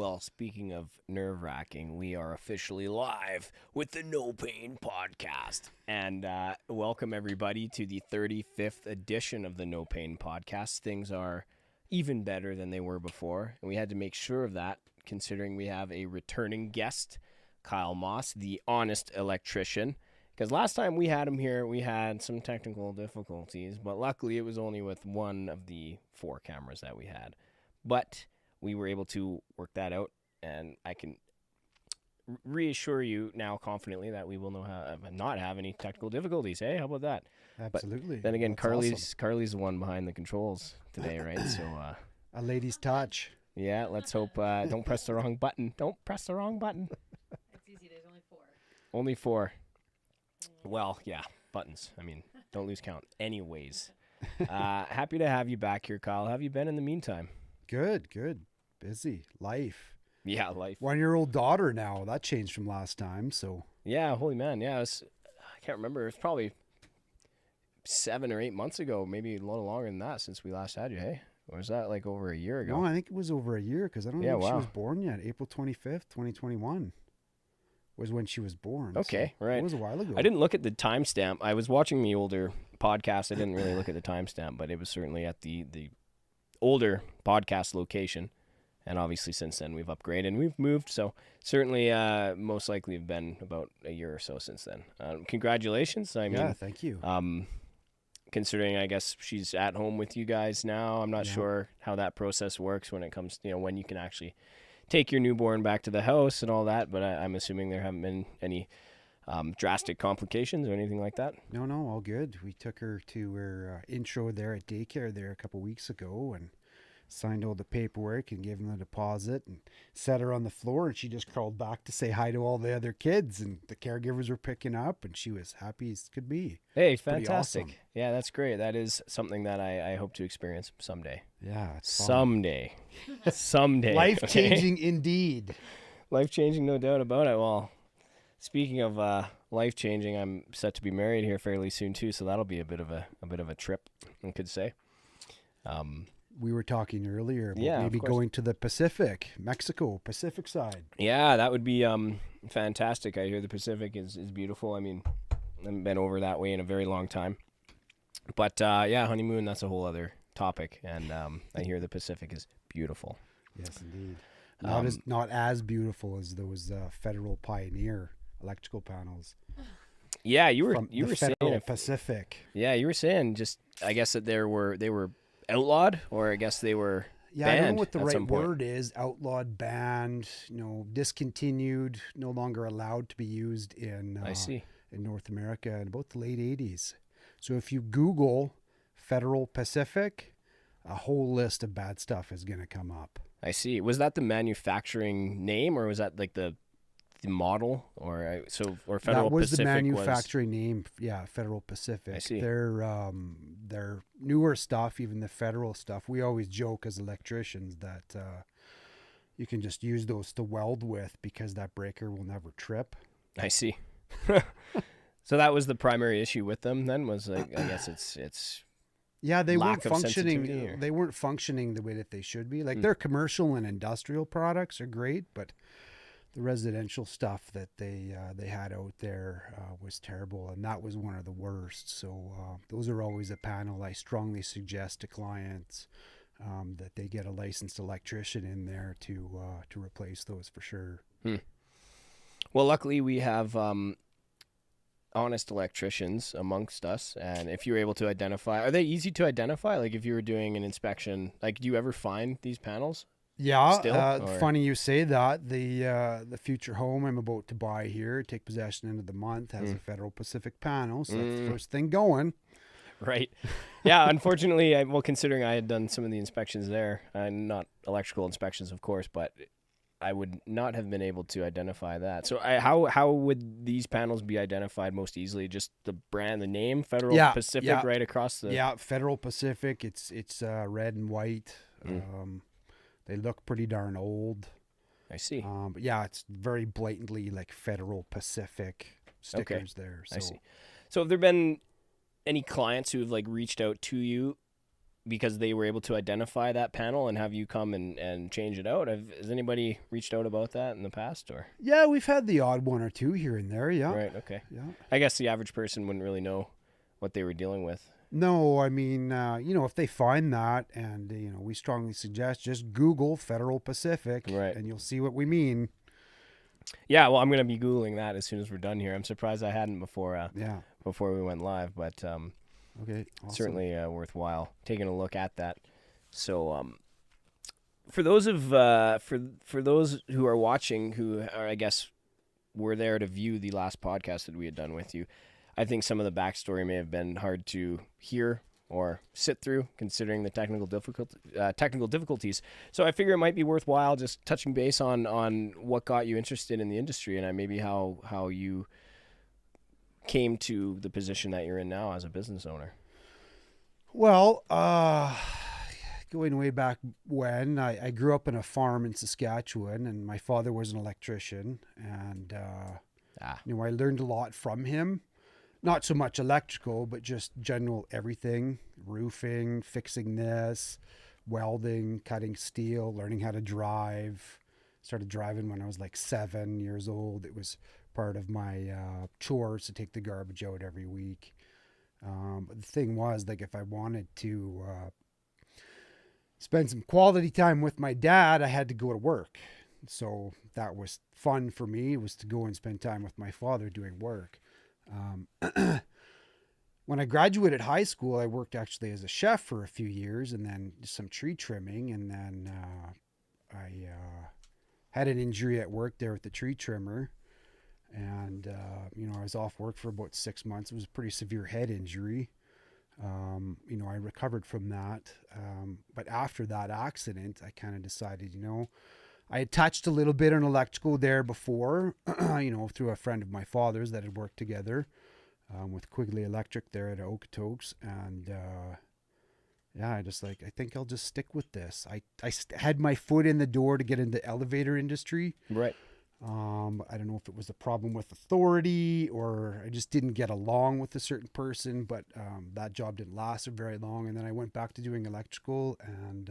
Well, speaking of nerve-wracking, we are officially live with the No Pain Podcast. And welcome, everybody, to the 35th edition of the No Pain Podcast. Things are even better than they were before, and we had to make sure of that, considering we have a returning guest, Kyle Moss, the Honest Electrician. Because last time we had him here, we had some technical difficulties, but luckily it was only with one of the 4 cameras that we had. But we were able to work that out, and I can reassure you now confidently that we will not have any technical difficulties. Hey, how about that? Absolutely. But then again, That's Carly's the one behind the controls today, right? So a lady's touch. yeah, let's hope. Don't press the wrong button. Don't press the wrong button. It's easy. There's only 4. Only 4. Well, yeah, buttons. I mean, don't lose count. Anyways, happy to have you back here, Kyle. How have you been in the meantime? Good. Busy. Life. Yeah, life. 1-year-old daughter now. That changed from last time, so. Yeah, holy man. Yeah, I can't remember. It was probably 7 or 8 months ago, maybe a little longer than that since we last had you, hey? Or was that like over a year ago? No, I think it was over a year because I don't think she was born yet. April 25th, 2021 was when she was born. Okay, so right. It was a while ago. I didn't look at the timestamp. I was watching the older podcast. I didn't really look at the timestamp, but it was certainly at the older podcast location. And obviously since then we've upgraded and we've moved. So certainly most likely have been about a year or so since then. Congratulations. I mean, yeah, thank you. Considering I guess she's at home with you guys now, I'm not sure how that process works when it comes to, when you can actually take your newborn back to the house and all that. But I'm assuming there haven't been any drastic complications or anything like that. No, all good. We took her to her intro there at daycare there a couple weeks ago and signed all the paperwork and gave them the deposit and set her on the floor, and she just crawled back to say hi to all the other kids, and the caregivers were picking up, and she was happy as could be. Hey, fantastic. Awesome. Yeah, that's great. That is something that I hope to experience someday. Yeah, it's someday. Someday. Life-changing indeed. Life-changing, no doubt about it. Well, speaking of life-changing, I'm set to be married here fairly soon too, so that'll be a bit of a trip, I could say. We were talking earlier about maybe going to the Mexico Pacific side. Yeah, that would be fantastic. I hear the Pacific is beautiful. I mean, I haven't been over that way in a very long time. But yeah, honeymoon, that's a whole other topic. And I hear the Pacific is beautiful. Yes, indeed. Not as beautiful as those Federal Pioneer electrical panels. Yeah, you were saying Pacific. Yeah, you were saying just I guess that they were outlawed, or I guess they were banned. I don't know what the right word is. Outlawed, banned, discontinued, no longer allowed to be used in North America in about the late 80s. So if you Google Federal Pacific, a whole list of bad stuff is going to come up. I see. Was that the manufacturing name, or was that like the model, or Federal Pacific? That was the manufacturing name. Yeah, Federal Pacific. I see. Their newer stuff, even the Federal stuff. We always joke as electricians that you can just use those to weld with because that breaker will never trip. I see. So that was the primary issue with them. Then was like, I guess it's. Yeah, they weren't functioning. They weren't functioning the way that they should be. Like their commercial and industrial products are great, but the residential stuff that they had out there was terrible, and that was one of the worst. So those are always a panel I strongly suggest to clients that they get a licensed electrician in there to replace those for sure. Well, luckily we have honest electricians amongst us, and if you're able to identify, are they easy to identify? Like if you were doing an inspection, like do you ever find these panels? Yeah, funny you say that. The future home I'm about to buy here, take possession end of the month, has a Federal Pacific panel, so that's the first thing going. Right. Yeah, unfortunately, considering I had done some of the inspections there, not electrical inspections, of course, but I would not have been able to identify that. So how would these panels be identified most easily? Just the brand, the name, Federal Pacific, right across the... Yeah, Federal Pacific, it's red and white. They look pretty darn old. I see. But yeah, it's very blatantly like Federal Pacific stickers there. So. I see. So have there been any clients who have like reached out to you because they were able to identify that panel and have you come and change it out? Has anybody reached out about that in the past, or? Yeah, we've had the odd one or two here and there. Yeah. Right. Okay. Yeah. I guess the average person wouldn't really know what they were dealing with. No, I mean, if they find that, and we strongly suggest just Google Federal Pacific, Right. and you'll see what we mean. Yeah, well, I'm going to be Googling that as soon as we're done here. I'm surprised I hadn't before we went live, but Okay, awesome. certainly worthwhile taking a look at that. So for those for those who are watching, who are, I guess, were there to view the last podcast that we had done with you, I think some of the backstory may have been hard to hear or sit through, considering the technical difficulties. So I figure it might be worthwhile just touching base on what got you interested in the industry, and maybe how you came to the position that you're in now as a business owner. Well, going way back when, I grew up in a farm in Saskatchewan, and my father was an electrician, and I learned a lot from him. Not so much electrical, but just general everything, roofing, fixing this, welding, cutting steel, learning how to drive. Started driving when I was like 7 years old. It was part of my chores to take the garbage out every week. But the thing was, like, if I wanted to spend some quality time with my dad, I had to go to work. So that was fun for me, was to go and spend time with my father doing work. When I graduated high school, I worked actually as a chef for a few years, and then some tree trimming. And then I had an injury at work there with the tree trimmer. And, I was off work for about 6 months. It was a pretty severe head injury. I recovered from that. But after that accident, I kind of decided, I had touched a little bit on electrical there before, through a friend of my father's that had worked together with Quigley Electric there at Okotoks. And I think I'll just stick with this. I had my foot in the door to get into elevator industry. Right. I don't know if it was a problem with authority or I just didn't get along with a certain person, but that job didn't last very long. And then I went back to doing electrical, and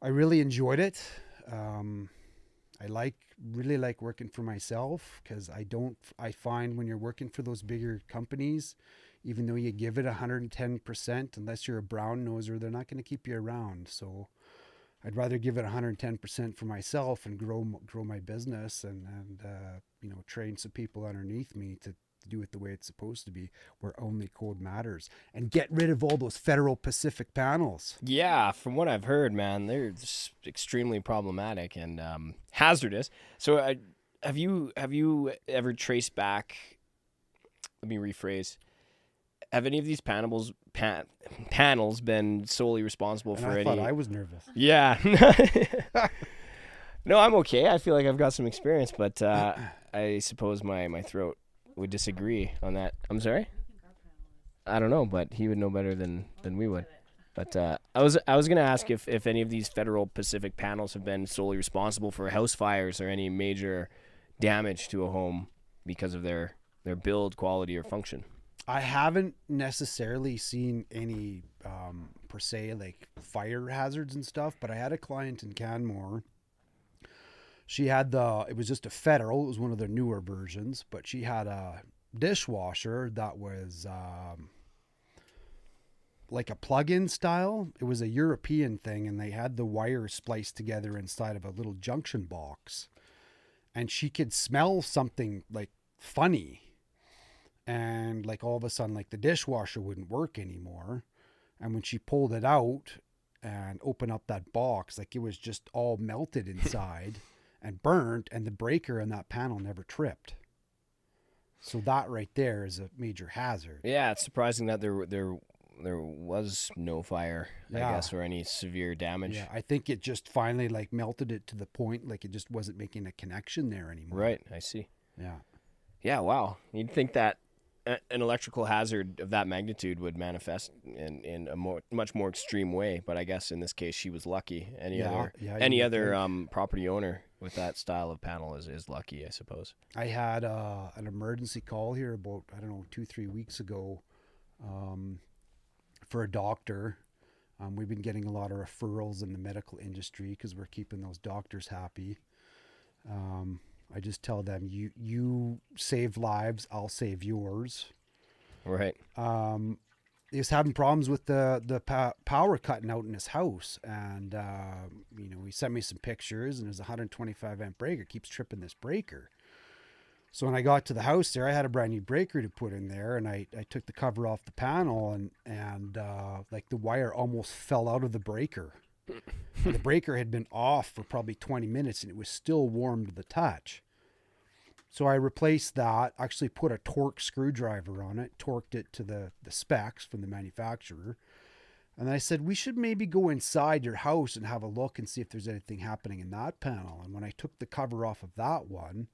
I really enjoyed it. I really like working for myself, because I find when you're working for those bigger companies, even though you give it 110%, unless you're a brown noser, they're not going to keep you around. So I'd rather give it 110% for myself and grow my business and train some people underneath me to do it the way it's supposed to be, where only code matters, and get rid of all those Federal Pacific panels. Yeah, from what I've heard, man, they're just extremely problematic and hazardous. So have you ever traced back? Let me rephrase. Have any of these panels been solely responsible And for I any? thought I was nervous. Yeah. No, I'm okay. I feel like I've got some experience, but I suppose my throat would disagree on that. I'm sorry? I don't know, but he would know better than we would. But I was going to ask if any of these Federal Pacific panels have been solely responsible for house fires or any major damage to a home because of their build, quality, or function. I haven't necessarily seen any per se like fire hazards and stuff, but I had a client in Canmore. She had it was just a Federal, it was one of their newer versions, but she had a dishwasher that was like a plug-in style. It was a European thing, and they had the wires spliced together inside of a little junction box, and she could smell something like funny. And like all of a sudden, like the dishwasher wouldn't work anymore. And when she pulled it out and opened up that box, like it was just all melted inside and burnt, and the breaker in that panel never tripped. So that right there is a major hazard. Yeah, it's surprising that there was no fire, I guess, or any severe damage. Yeah, I think it just finally like melted it to the point like it just wasn't making a connection there anymore. Right, I see. Yeah. Yeah, wow. You'd think that an electrical hazard of that magnitude would manifest in a much more extreme way, but I guess in this case she was lucky. Any other property owner with that style of panel is lucky, I suppose. I had an emergency call here about 2-3 weeks ago for a doctor. We've been getting a lot of referrals in the medical industry because we're keeping those doctors happy. I just tell them, you save lives, I'll save yours. Right. He was having problems with the power cutting out in his house, and he sent me some pictures, and there's a 125 amp breaker keeps tripping this breaker. So when I got to the house there, I had a brand new breaker to put in there, and I took the cover off the panel, and like the wire almost fell out of the breaker. The breaker had been off for probably 20 minutes, and it was still warm to the touch. So I replaced that, actually put a torque screwdriver on it, torqued it to the specs from the manufacturer. And I said, we should maybe go inside your house and have a look and see if there's anything happening in that panel. And when I took the cover off of that one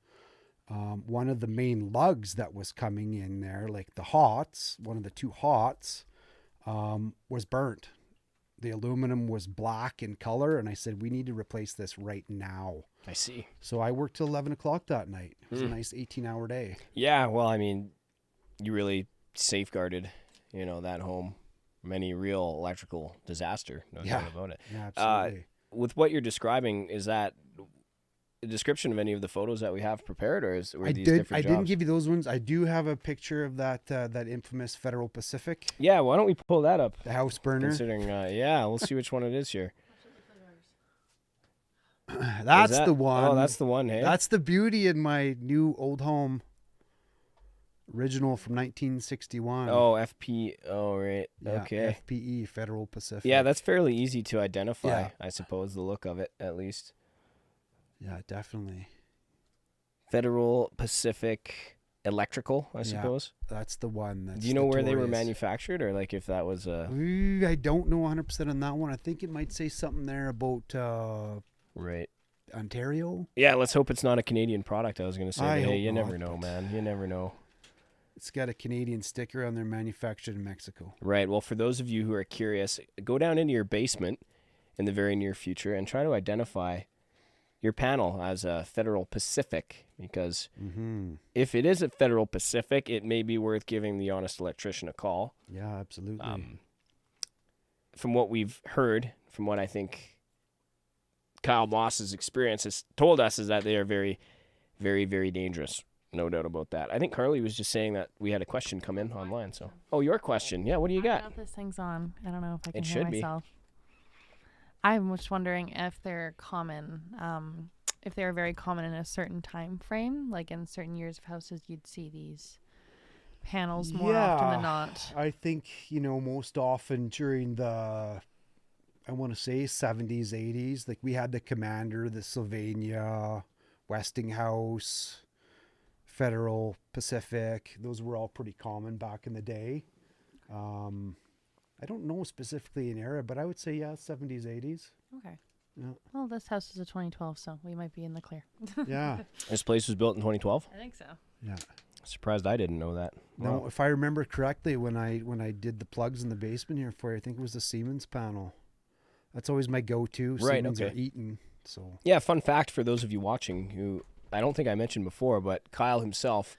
of the main lugs that was coming in there, like the hots, one of the two hots, was burnt. The aluminum was black in color, and I said, we need to replace this right now. I see. So I worked till 11 o'clock that night. It was a nice 18-hour day. Yeah, well, I mean, you really safeguarded, that home from any real electrical disaster. No doubt about it. Yeah, absolutely. With what you're describing, is that a description of any of the photos that we have prepared, or were these different jobs? I didn't give you those ones. I do have a picture of that infamous Federal Pacific. Yeah, why don't we pull that up? The house burner. Considering, we'll see which one it is here. That's the one. Oh, that's the one, hey? That's the beauty in my new old home. Original from 1961. Oh, FP. Oh, right. Yeah, okay. FPE, Federal Pacific. Yeah, that's fairly easy to identify, Yeah. I suppose, the look of it, at least. Yeah, definitely. Federal Pacific Electrical, I suppose. That's the one. That's Do you know where they were notorious. manufactured, or like if that was a... I don't know 100% on that one. I think it might say something there about Right. Ontario. Yeah, let's hope it's not a Canadian product, I was going to say. I But hey, hope you not, never know, but- man. You never know. It's got a Canadian sticker on there, manufactured in Mexico. Right. Well, for those of you who are curious, go down into your basement in the very near future and try to identify your panel as a Federal Pacific, because if it is a Federal Pacific, it may be worth giving the Honest Electrician a call. Yeah, absolutely. From what we've heard, from what I think Kyle Moss's experience has told us, is that they are very, very, very dangerous. No doubt about that. I think Carly was just saying that we had a question come in online. So, your question. Yeah, what do you I don't got? know if this thing's on. I don't know if I can It hear should be. myself. I'm just wondering if they're common, if they're very common in a certain time frame, like in certain years of houses, you'd see these panels more often than not. I think, most often during the, I want to say 70s, 80s, like we had the Commander, the Sylvania, Westinghouse, Federal Pacific. Those were all pretty common back in the day. I don't know specifically an era, but I would say, 70s, 80s. Okay. Yeah. Well, this house is a 2012, so we might be in the clear. Yeah. This place was built in 2012. I think so. Yeah. Surprised I didn't know that. No, Wow. if I remember correctly, when I did the plugs in the basement here for you, I think it was the Siemens panel. That's always my go-to. Right, Siemens okay. are Eaton. So Yeah, fun fact for those of you watching who I don't think I mentioned before, but Kyle himself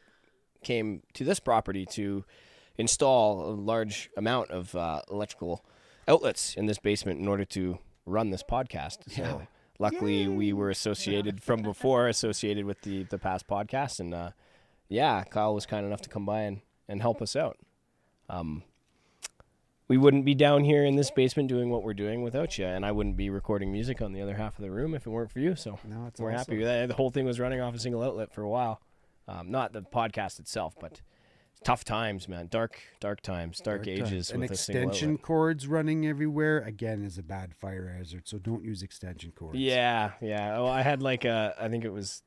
came to this property to install a large amount of electrical outlets in this basement in order to run this podcast. So luckily we were associated from before, associated with the past podcast. And Kyle was kind enough to come by and help us out. We wouldn't be down here in this basement doing what we're doing without you, and I wouldn't be recording music on the other half of the room if it weren't for you. So no, it's we're awesome. happy with that. The whole thing was running off a single outlet for a while. Not the podcast itself, but tough times, man. Dark times, dark ages And with a single extension outlet. cords running everywhere, again, is a bad fire hazard. So don't use extension cords. Yeah. Well, I had like I think it was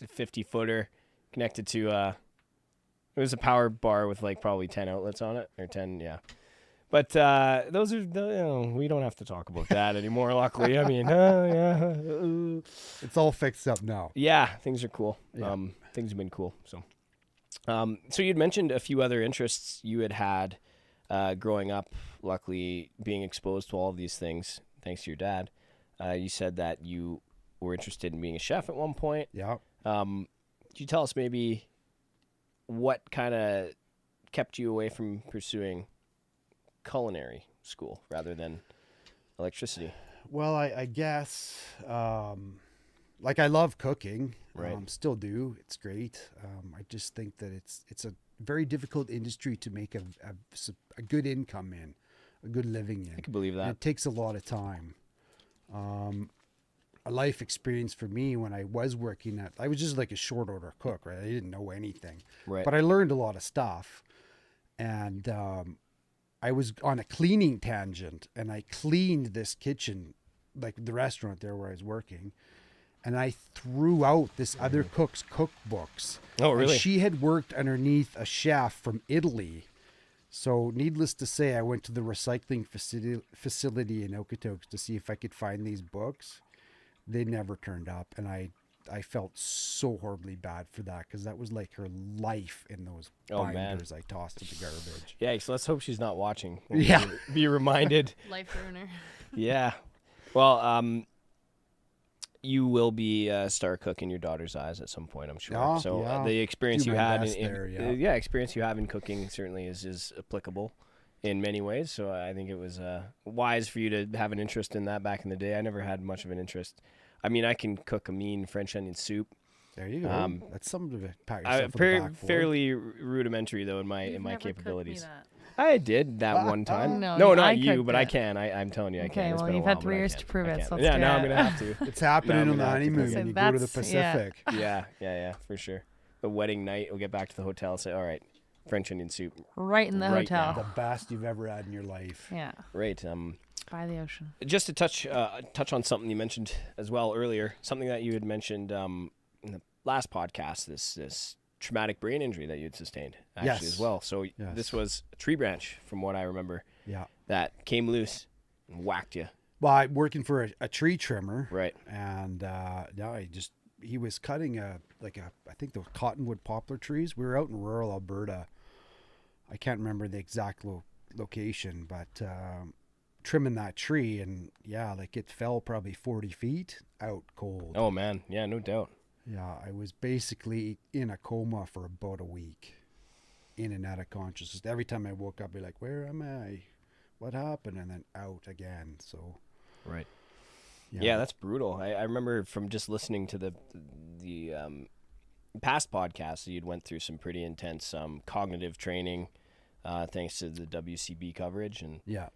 a 50-footer connected to it was a power bar with like probably 10 outlets on it, or 10, yeah. But those are we don't have to talk about that anymore. Luckily, I mean, It's all fixed up now. yeah, things are cool. Yeah. Things have been cool. So, so you'd mentioned a few other interests you had growing up. Luckily, being exposed to all of these things thanks to your dad. You said that you were interested in being a chef at one point. Yeah. Could you tell us maybe what kind of kept you away from pursuing culinary school rather than electricity? Well, I guess, like I love cooking, Right. Still do. It's great. I just think that it's a very difficult industry to make a good income in, a good living in. I can believe And that. it takes a lot of time. A life experience for me when I was working I was just like a short order cook, right? I didn't know anything, Right. but I learned a lot of stuff. And I was on a cleaning tangent, and I cleaned this kitchen, like the restaurant there where I was working, and I threw out this other cook's cookbooks. Oh, And really? she had worked underneath a chef from Italy. So needless to say, I went to the recycling facility in Okotoks to see if I could find these books. They never turned up, and I felt so horribly bad for that, because that was like her life in those Oh, man. binders I tossed in the garbage. Yeah, so let's hope she's not watching. Yeah. Be reminded. Life ruiner. Yeah. Well, you will be a star cook in your daughter's eyes at some point, I'm sure. Yeah, So yeah. the experience Do you my had best there, yeah. yeah, experience you have in cooking certainly is applicable in many ways. So I think it was wise for you to have an interest in that back in the day. I never had much of an interest. I mean, I can cook a mean French onion soup. There you go. That's something to pat yourself on the back for. Fairly rudimentary though in my You've never capabilities. cooked me I did that one time. No, no, I not you, cooked but I it. can. I'm telling you, I Okay, can. It's well, been a you've while, had 3 but I years can. to prove I it, can. so let's yeah, do now I'm it. gonna have to. It's happening No, I'm on the gonna have to honeymoon cook. when So you go to the that's- yeah. Pacific. Yeah, for sure. The wedding night, we'll get back to the hotel and say, all right, French onion soup. Right in the Right hotel. The best you've ever had in your life. Yeah, Right. by the ocean. Just to touch on something you mentioned as well earlier, something that you had mentioned in the last podcast, this traumatic brain injury that you had sustained actually Yes. as well. So Yes. this was a tree branch, from what I remember, Yeah. that came loose and whacked you. Well, I'm working for a tree trimmer. Right. And he was cutting I think those cottonwood poplar trees. We were out in rural Alberta. I can't remember the exact location, but trimming that tree, and yeah, like it fell probably 40 feet out cold. Oh man, yeah, no doubt. Yeah, I was basically in a coma for about a week, in and out of consciousness. Every time I woke up, I'd be like, where am I? What happened? And then out again. So Right. Yeah, that's brutal. I remember from just listening to the past podcasts that you'd went through some pretty intense cognitive training, thanks to the WCB coverage, and yeah.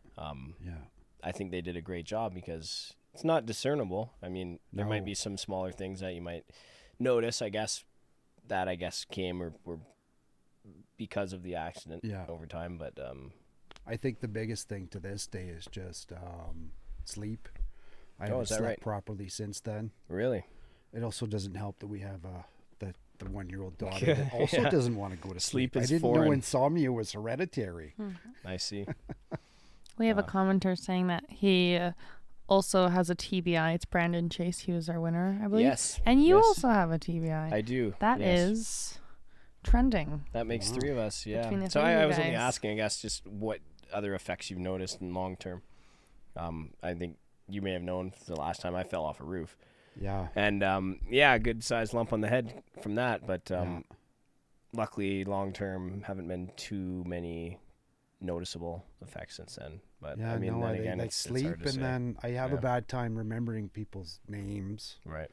I think they did a great job because it's not discernible. I mean, there might No. be some smaller things that you might notice. I guess came or were because of the accident over time, but I think the biggest thing to this day is just sleep. I Oh, haven't is that slept right? properly since then. really, It also doesn't help that we have the 1-year-old daughter that also Yeah. doesn't want to go to sleep. Sleep is I didn't know foreign. insomnia was hereditary. I see. We have a commenter saying that he also has a TBI. It's Brandon Chase. He was our winner, I believe. Yes, And you yes. also have a TBI. I do. That yes. is trending. That makes 3 of us, yeah. Between the So three of I you was only guys. asking, I guess, just what other effects you've noticed in long term. I think you may have known the last time I fell off a roof. Yeah. And, a good sized lump on the head from that. But Yeah. luckily, long term, haven't been too many noticeable effects since then. But Yeah, I mean, no, then I again, like it's sleep, hard to and say. then I have Yeah. a bad time remembering people's names. Right.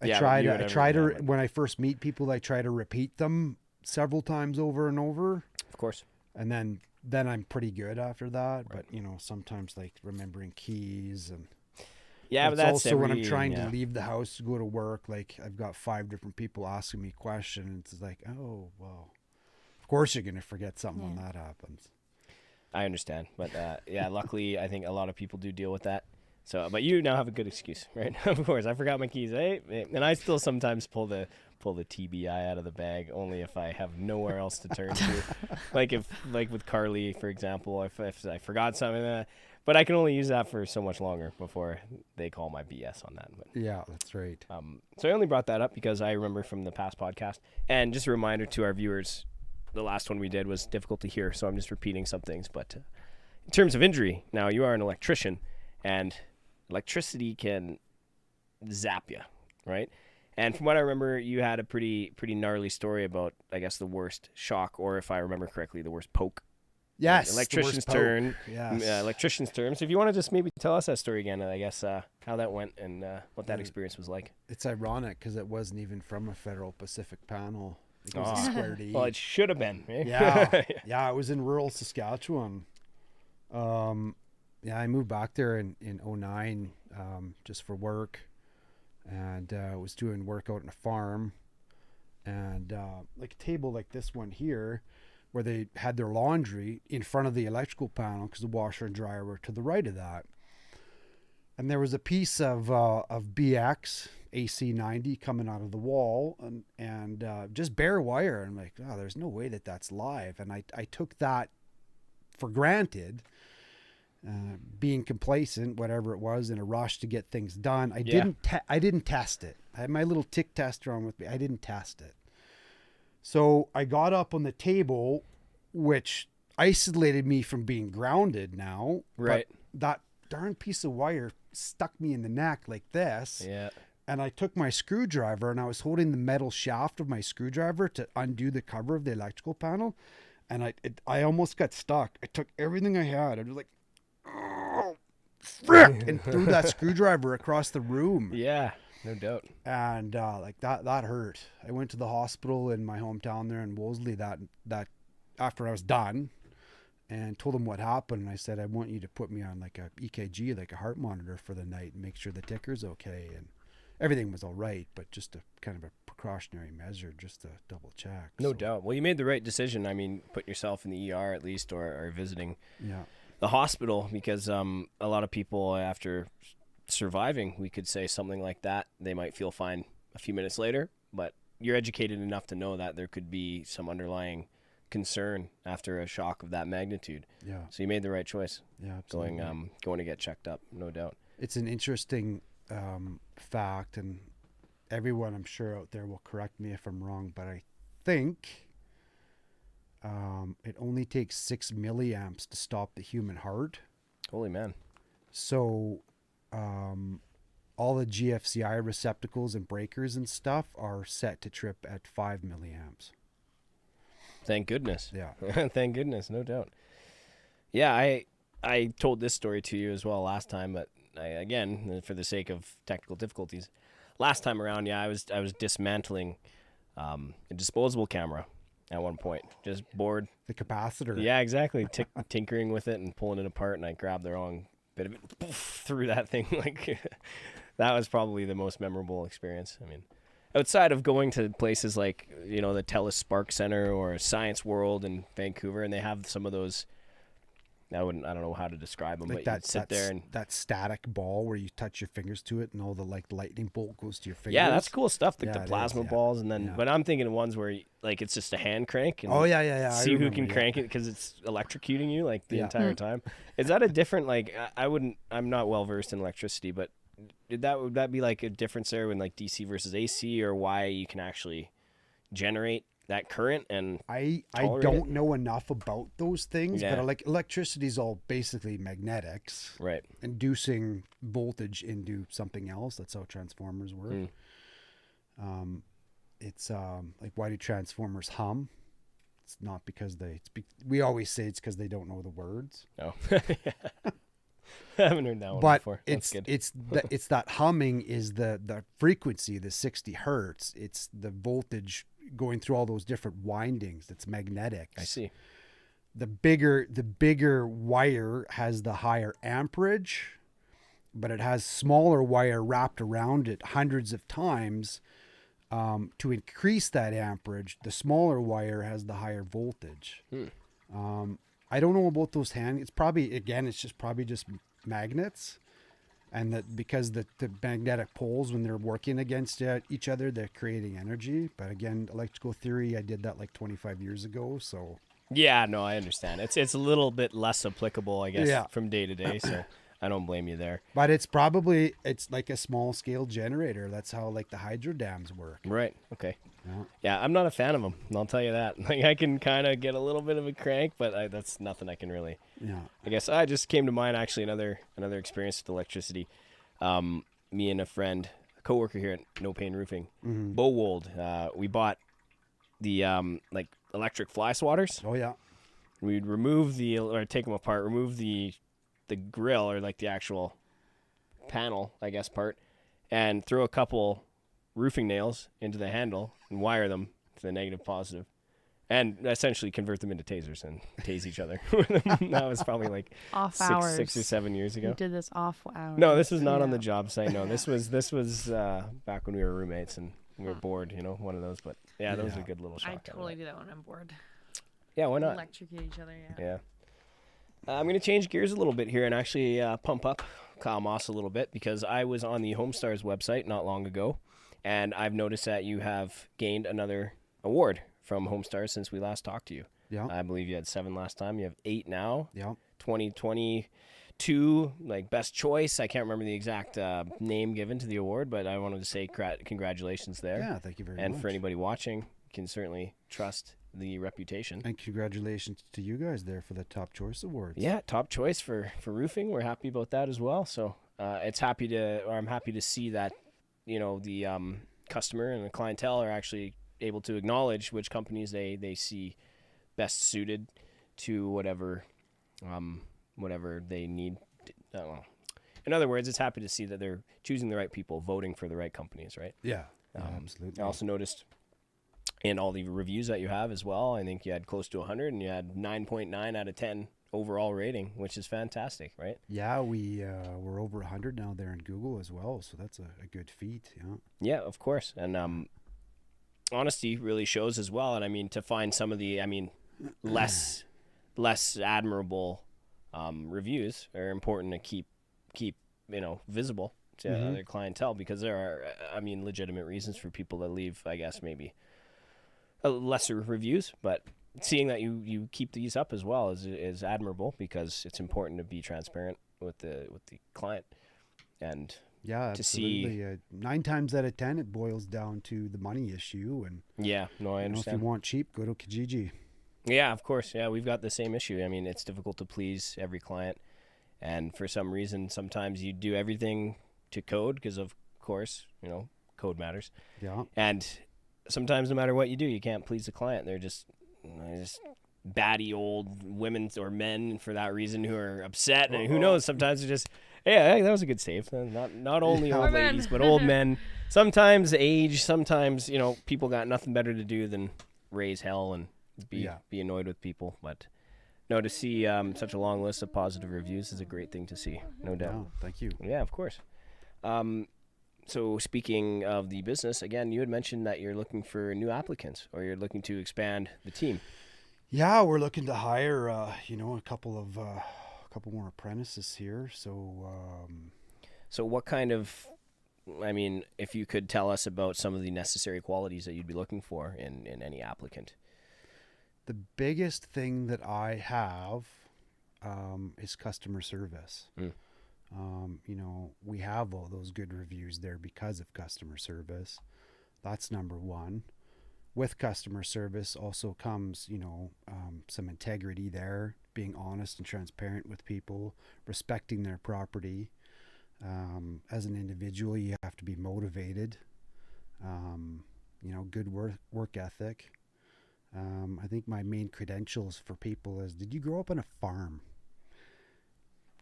I Yeah, try you to, and I try to, everyone, when I first meet people, I try to repeat them several times over and over, Of course. and then I'm pretty good after that. But sometimes like remembering keys, and Yeah, but it's that's also when I'm every- trying yeah. to leave the house to go to work. Like I've got 5 different people asking me questions. It's like, oh well, of course you're gonna forget something when that happens. I understand, but luckily I think a lot of people do deal with that. So, but you now have a good excuse, right? Of course, I forgot my keys, and I still sometimes pull the TBI out of the bag only if I have nowhere else to turn to. like with Carly, for example, if I forgot something, but I can only use that for so much longer before they call my BS on that. But, Yeah, that's right. so I only brought that up because I remember from the past podcast, and just a reminder to our viewers. The last one we did was difficult to hear, so I'm just repeating some things. But in terms of injury, now you are an electrician, and electricity can zap you, right? And from what I remember, you had a pretty gnarly story about, I guess, the worst shock, or if I remember correctly, the worst poke Yes, Electrician's the worst turn. poke. Yes. Electrician's term. So if you want to just maybe tell us that story again, I guess, how that went and what that experience was like. It's ironic because it wasn't even from a Federal Pacific panel. It was a square D. Well, it should have been. Eh? Yeah, it was in rural Saskatchewan. I moved back there in 2009 just for work, and was doing work out in a farm, and like a table like this one here, where they had their laundry in front of the electrical panel because the washer and dryer were to the right of that. And there was a piece of BX AC90 coming out of the wall and just bare wire. I'm like, oh, there's no way that that's live. And I took that for granted, being complacent, whatever it was, in a rush to get things done. I didn't test it. I had my little tick tester on with me. I didn't test it. So I got up on the table, which isolated me from being grounded now. Right. But that darn piece of wire stuck me in the neck like this. Yeah. And I took my screwdriver and I was holding the metal shaft of my screwdriver to undo the cover of the electrical panel. And I almost got stuck. I took everything I had. I was like, oh, frick, and threw that screwdriver across the room. Yeah, no doubt. And like that hurt. I went to the hospital in my hometown there in Wolseley that after I was done, and told them what happened. And I said, I want you to put me on like a EKG, like a heart monitor for the night, and make sure the ticker's okay. And everything was all right, but just a kind of a precautionary measure, just to double check. No doubt. Well, you made the right decision. I mean, putting yourself in the ER at least, or visiting the hospital, because a lot of people, after surviving, we could say something like that, they might feel fine a few minutes later, but you're educated enough to know that there could be some underlying concern after a shock of that magnitude. Yeah. So you made the right choice. Yeah, absolutely. Going to get checked up, no doubt. It's an interesting fact, and everyone I'm sure out there will correct me if I'm wrong, but I think it only takes 6 milliamps to stop the human heart. Holy man. So all the GFCI receptacles and breakers and stuff are set to trip at 5 milliamps. Thank goodness. Yeah. Thank goodness, no doubt. Yeah, I told this story to you as well last time, but again, for the sake of technical difficulties, last time around, I was dismantling a disposable camera at one point. Just bored. The capacitor. Yeah, exactly. Tinkering with it and pulling it apart, and I grabbed the wrong bit of it, poof, threw that thing. Like that was probably the most memorable experience. I mean, outside of going to places like, the TELUS Spark Center or Science World in Vancouver, and they have some of those, I don't know how to describe them, like but you'd sit there and that static ball where you touch your fingers to it and all the lightning bolt goes to your fingers. Yeah, that's cool stuff. Like the plasma balls, and then, but I'm thinking of ones where it's just a hand crank. And see who can crank it because it's electrocuting you like the entire time. Is that a different, I'm not well versed in electricity, but would that be like a difference there in like DC versus AC, or why you can actually generate that current? And I don't know enough about those things, but like electricity is all basically magnetics, right? Inducing voltage into something else. That's how transformers work. It's like, why do transformers hum? It's not because we always say it's because they don't know the words. No. I haven't heard that one before. That's good. It's that humming is the frequency, the 60 hertz. It's the voltage going through all those different windings. That's magnetics. I see. The bigger wire has the higher amperage, but it has smaller wire wrapped around it hundreds of times to increase that amperage. The smaller wire has the higher voltage. I don't know about those it's probably just magnets, and that because the magnetic poles, when they're working against each other, they're creating energy. But again, electrical theory, I did that like 25 years ago, so yeah, no, I understand. It's a little bit less applicable, I guess, from day to day, so I don't blame you there. But it's like a small scale generator. That's how like the hydro dams work. Right. Okay. Yeah, I'm not a fan of them. I'll tell you that. Like, I can kind of get a little bit of a crank, but that's nothing I can really. Yeah. I guess I just came to mind actually another experience with electricity. Me and a friend, a coworker here at No Pain Roofing, Bowold, we bought the electric fly swatters. Oh yeah. we'd take them apart, remove the grill or like the actual panel, I guess, part, and throw a couple roofing nails into the handle and wire them to the negative positive. And essentially convert them into tasers and tase each other. That was probably like Off 6 or 7 years ago. You did this off hours. No, this was not on the job site. No, this was back when we were roommates and we were bored. One of those. But yeah, those are good little shots. I totally do that when I'm bored. Yeah, why not? Electrocute each other. Yeah. I'm going to change gears a little bit here and actually pump up Kyle Moss a little bit, because I was on the Homestars website not long ago, and I've noticed that you have gained another award from Homestars since we last talked to you. Yeah. I believe you had 7 last time. You have 8 now. Yeah. 2022, like best choice. I can't remember the exact name given to the award, but I wanted to say congratulations there. Yeah, thank you very much. And for anybody watching, you can certainly trust the reputation. And congratulations to you guys there for the Top Choice Awards. Yeah, top choice for roofing. We're happy about that as well. So I'm happy to see that, the customer and the clientele are actually able to acknowledge which companies they see best suited to whatever they need. In other words, it's happy to see that they're choosing the right people, voting for the right companies, right? Yeah, absolutely. I also noticed in all the reviews that you have as well, I think you had close to 100 and you had 9.9 out of 10 overall rating, which is fantastic, right? Yeah, we're over 100 now there in Google as well, so that's a good feat. Yeah, of course. And honesty really shows as well. And I mean, to find some of the less admirable reviews are important to keep visible to other clientele, because there are legitimate reasons for people to leave, I guess, maybe lesser reviews, but seeing that you keep these up as well is admirable, because it's important to be transparent with the client. And yeah, to absolutely. see 9 times out of 10 it boils down to the money issue. And I understand. If you want cheap, go to Kijiji. Yeah, of course. Yeah, we've got the same issue. I mean, it's difficult to please every client, and for some reason sometimes you do everything to code, because of course code matters. Yeah. And sometimes no matter what you do, you can't please the client. They're just batty old women or men for that reason who are upset. And who knows, sometimes they're just, hey, that was a good save. Not only old ladies, but old men. Sometimes age, sometimes, people got nothing better to do than raise hell and be annoyed with people. But no, to see such a long list of positive reviews is a great thing to see, no doubt. Oh, thank you. Yeah, of course. So speaking of the business, again, you had mentioned that you're looking for new applicants, or you're looking to expand the team. Yeah, we're looking to hire, a couple more apprentices here. So what kind of, if you could tell us about some of the necessary qualities that you'd be looking for in any applicant. The biggest thing that I have is customer service. We have all those good reviews there because of customer service. That's number one. With customer service also comes, some integrity there, being honest and transparent with people, respecting their property. As an individual, you have to be motivated, good work ethic. I think my main credentials for people is, did you grow up on a farm?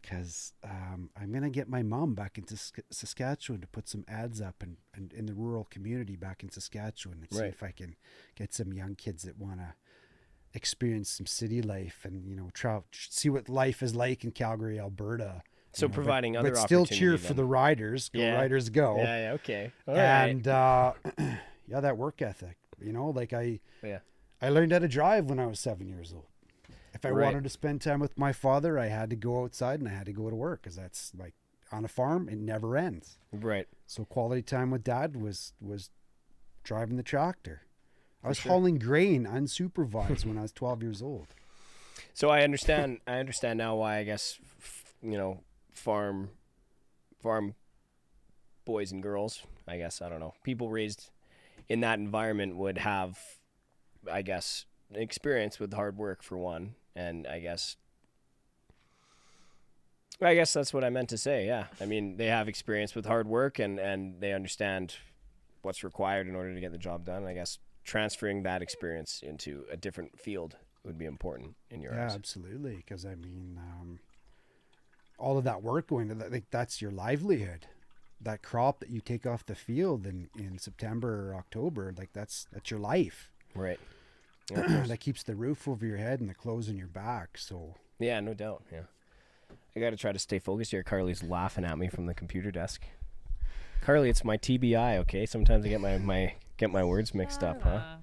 Because I'm going to get my mom back into Saskatchewan to put some ads up and in the rural community back in Saskatchewan, and see if I can get some young kids that want to experience some city life and, see what life is like in Calgary, Alberta. So providing other but still opportunity cheer then. For the riders. Go Riders, go. Yeah, okay. All and right. That work ethic, I learned how to drive when I was 7 years old. If I wanted to spend time with my father, I had to go outside and I had to go to work, because that's like on a farm, it never ends. Right. So quality time with Dad was driving the tractor. I was hauling grain unsupervised when I was 12 years old. So I understand now why, I guess, farm boys and girls, I guess, I don't know, people raised in that environment would have, I guess, experience with hard work for one. And I guess that's what I meant to say. Yeah. They have experience with hard work and they understand what's required in order to get the job done. I guess transferring that experience into a different field would be important in your Yeah, eyes. absolutely. Because I mean, all of that work going to that, like that's your livelihood. That crop that you take off the field in September or October, like that's your life. Right. Yeah, of course. That keeps the roof over your head and the clothes on your back. So Yeah, no doubt. Yeah. I got to try to stay focused here. Carly's laughing at me from the computer desk. Carly, it's my TBI, okay? Sometimes I get my words mixed up, huh?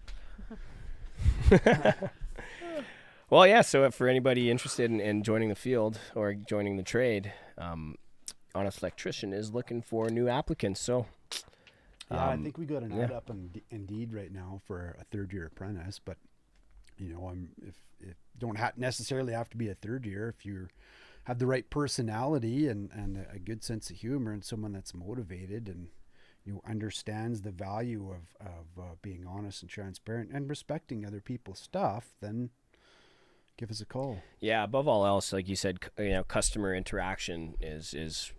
Well, yeah, so for anybody interested in joining the field or joining the trade, Honest Electrician is looking for new applicants. So, yeah, I think we got an ad up on Indeed right now for a third-year apprentice. But you know, if don't necessarily have to be a third year. If you have the right personality and a good sense of humor and someone that's motivated and understands the value of being honest and transparent and respecting other people's stuff, then give us a call. Yeah, above all else, like you said, customer interaction is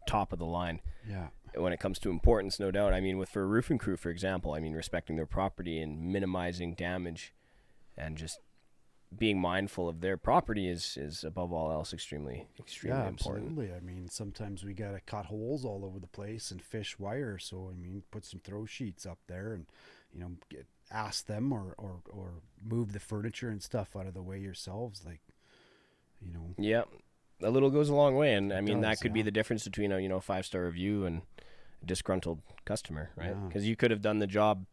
top of the line. Yeah. When it comes to importance, no doubt. I mean, for a roofing crew, for example, I mean, respecting their property and minimizing damage and just being mindful of their property is above all else extremely important. Absolutely. I mean, sometimes we got to cut holes all over the place and fish wire. So, I mean, put some throw sheets up there and, ask them or move the furniture and stuff out of the way yourselves. Like, Yeah, a little goes a long way. And I mean, that could be the difference between a 5-star review and a disgruntled customer, right? Because you could have done the job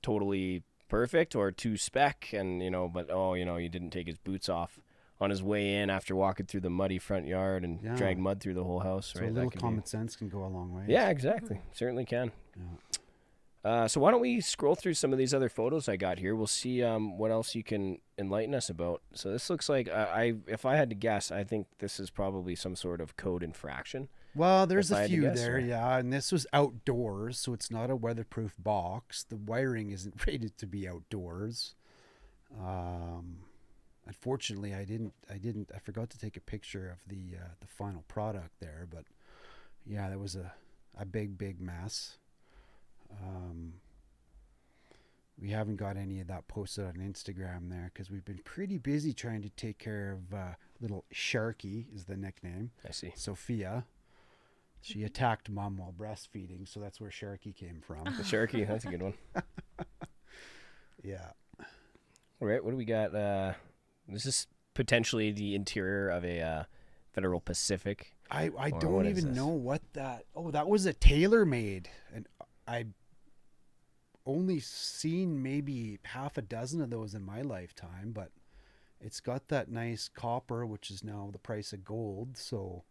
totally perfect or to spec and but you didn't take his boots off on his way in after walking through the muddy front yard and drag mud through the whole house. So right? a little common sense can go a long way. Yeah, exactly. Certainly can. So why don't we scroll through some of these other photos I got here? We'll see what else you can enlighten us about. So this looks like if I had to guess, I think this is probably some sort of code infraction. Well, there's a few there, yeah, and this was outdoors, so it's not a weatherproof box. The wiring isn't rated to be outdoors. Unfortunately, I forgot to take a picture of the final product there, but yeah, that was a big mess. We haven't got any of that posted on Instagram there because we've been pretty busy trying to take care of little Sharky is the nickname. I see. Sophia. She attacked Mom while breastfeeding, so that's where Sharky came from. The Sharky, that's a good one. Yeah. All right, what do we got? This is potentially the interior of a Federal Pacific. I don't even know what that... Oh, that was a tailor-made. And I only seen maybe half a dozen of those in my lifetime, but it's got that nice copper, which is now the price of gold, so...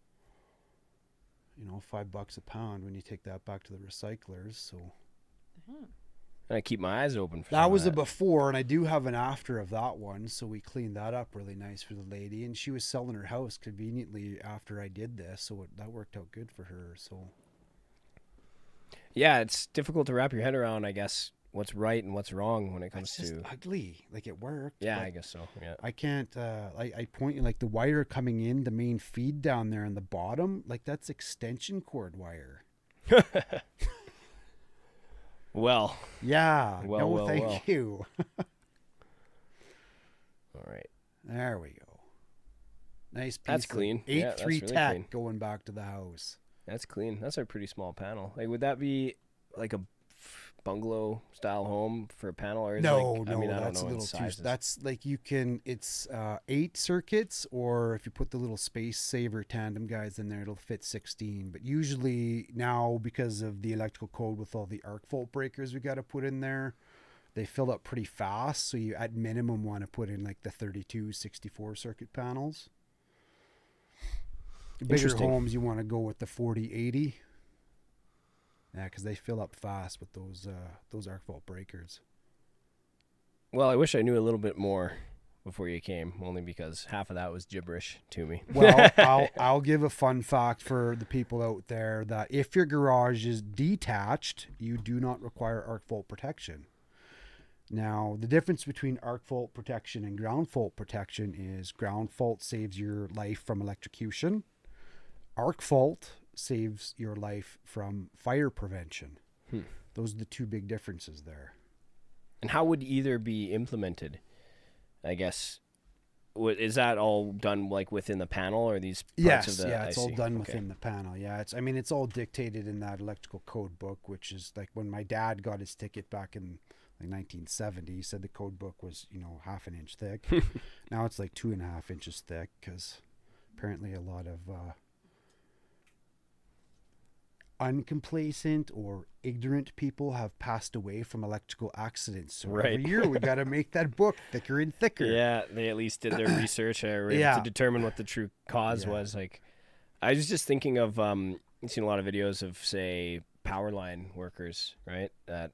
$5 a pound when you take that back to the recyclers. So I keep my eyes open for that. Was a before, and I do have an after of that one. So we cleaned that up really nice for the lady, and she was selling her house conveniently after I did this, so that worked out good for her. So yeah, it's difficult to wrap your head around, I guess, what's right and what's wrong when it comes it's just to ugly. Like it worked. Yeah, I guess so. Yeah. I can't. I point you like the wire coming in the main feed down there on the bottom. Like that's extension cord wire. Well. Yeah. Well. Thank you. All right. There we go. Nice piece. That's clean. 8-3 really tack clean. going back to the house. That's clean. That's a pretty small panel. Like, would that be like a bungalow style home for a panel, or No, I mean, I that's don't know a little what too. sizes. That's like you can. It's 8 circuits, or if you put the little space saver tandem guys in there, it'll fit 16. But usually now, because of the electrical code with all the arc fault breakers we got to put in there, they fill up pretty fast. So you at minimum want to put in like the 32, 64 circuit panels. Bigger homes, you want to go with the 40, 80. Yeah, because they fill up fast with those arc fault breakers. Well, I wish I knew a little bit more before you came, only because half of that was gibberish to me. Well, I'll give a fun fact for the people out there that if your garage is detached, you do not require arc fault protection. Now, the difference between arc fault protection and ground fault protection is ground fault saves your life from electrocution. Arc fault saves your life from fire prevention. Those are the two big differences there. And how would either be implemented? I guess, is that all done like within the panel, or these parts Yes, of the? yeah, it's I all see. done Okay. within the panel. Yeah, it's all dictated in that electrical code book, which is like when my dad got his ticket back in like 1970. He said the code book was half an inch thick. Now it's like 2.5 inches thick because apparently a lot of uncomplacent or ignorant people have passed away from electrical accidents. So Right. every year we got to make that book thicker and thicker. Yeah, they at least did their research and were able Yeah. to determine what the true cause Yeah. was. Like, I was just thinking of I've seen a lot of videos of, say, power line workers, right? That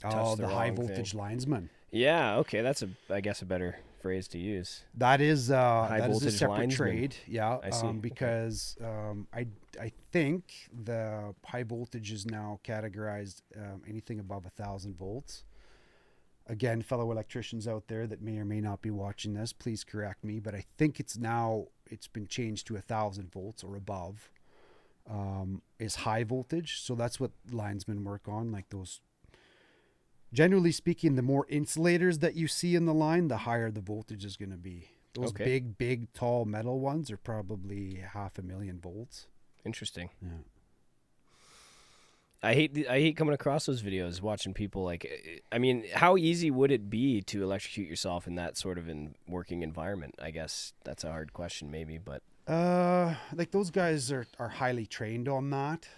Oh, the the high wrong voltage linesman. yeah, okay, that's I guess a better phrase to use. That is that is a voltage separate linesman. trade. Yeah, I see. Okay. because I think the high voltage is now categorized anything above 1,000 volts. Again, fellow electricians out there that may or may not be watching this, please correct me, but I think it's been changed to 1,000 volts or above. Is high voltage, so that's what linesmen work on, like those. Generally speaking, the more insulators that you see in the line, the higher the voltage is going to be. Those Okay. big, tall metal ones are probably 500,000 volts. Interesting. Yeah. I hate coming across those videos, watching people like. I mean, how easy would it be to electrocute yourself in that sort of working environment? I guess that's a hard question, maybe, but Like those guys are highly trained on that.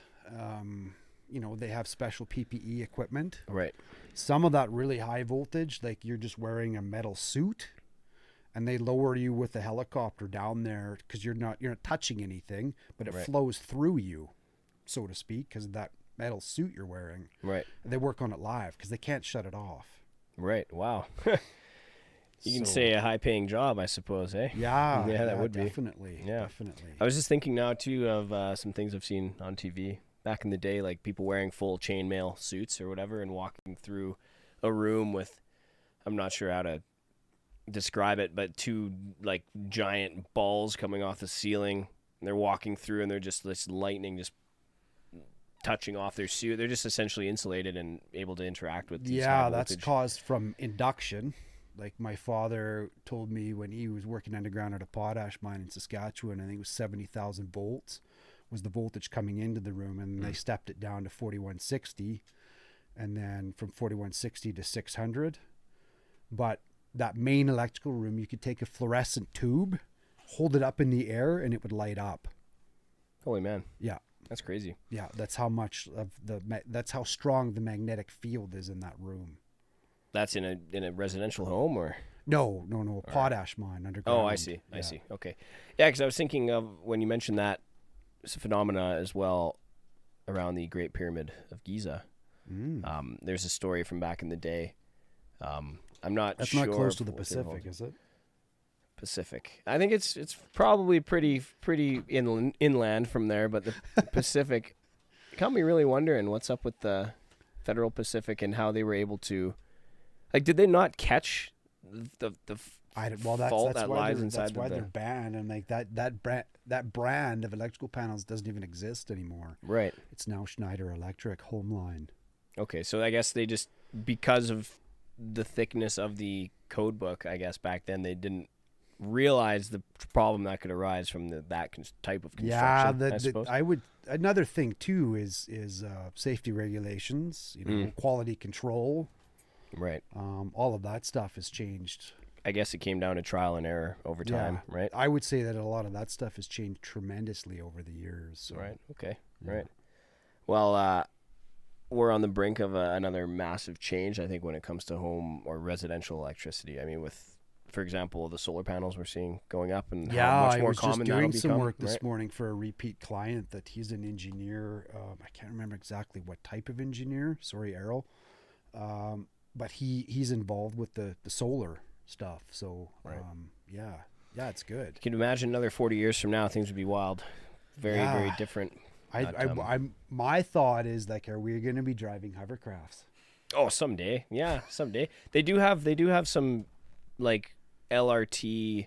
They have special PPE equipment. right. Some of that really high voltage, like you're just wearing a metal suit, and they lower you with a helicopter down there because you're not touching anything, but it Right. flows through you, so to speak, because of that metal suit you're wearing. Right. They work on it live because they can't shut it off. Right. Wow. You can So- say a high-paying job, I suppose, eh? Yeah, Yeah, that would be. definitely. Yeah. Definitely. I was just thinking now too of some things I've seen on TV back in the day, like people wearing full chainmail suits or whatever, and walking through a room with, I'm not sure how to describe it, but two like giant balls coming off the ceiling. And they're walking through, and they're just this lightning just touching off their suit. They're just essentially insulated and able to interact with these Yeah, high that's voltage. caused from induction. Like my father told me when he was working underground at a potash mine in Saskatchewan, I think it was 70,000 volts was the voltage coming into the room, and they stepped it down to 4160, and then from 4160 to 600. But that main electrical room, you could take a fluorescent tube, hold it up in the air, and it would light up. Holy man, Yeah. that's crazy. Yeah, that's how much of that's how strong the magnetic field is in that room. That's in a residential home, or? No, a potash mine underground. Oh, I see. I Yeah. see. Okay. Yeah, because I was thinking of when you mentioned that phenomena as well around the Great Pyramid of Giza. There's a story from back in the day. I'm not That's sure. not close to the what they're called. Pacific, is it? Pacific. I think it's probably pretty inland from there, but the Pacific got me really wondering what's up with the Federal Pacific and how they were able to, like, did they not catch the fault that lies inside that's why the they're banned, and like that brand of electrical panels doesn't even exist anymore. right? It's now Schneider Electric Homeline. Okay, so I guess they just, because of the thickness of the code book, I guess back then they didn't realize the problem that could arise from that type of construction. Yeah, I suppose. I would. Another thing too is safety regulations. Quality control. Right. All of that stuff has changed. I guess it came down to trial and error over time, right? I would say that a lot of that stuff has changed tremendously over the years. So. Right. Okay. Yeah. Right. Well, we're on the brink of another massive change, I think, when it comes to home or residential electricity. I mean, with, for example, the solar panels we're seeing going up, and how much more I was common just that'll doing some become, work this right? morning for a repeat client that he's an engineer. I can't remember exactly what type of engineer. Sorry, Errol. But he's involved with the solar stuff. So Right. yeah, it's good. You can imagine another 40 years from now, things would be wild, very very different. My thought is like, are we going to be driving hovercrafts? Oh, someday, yeah, someday. They do have some like LRT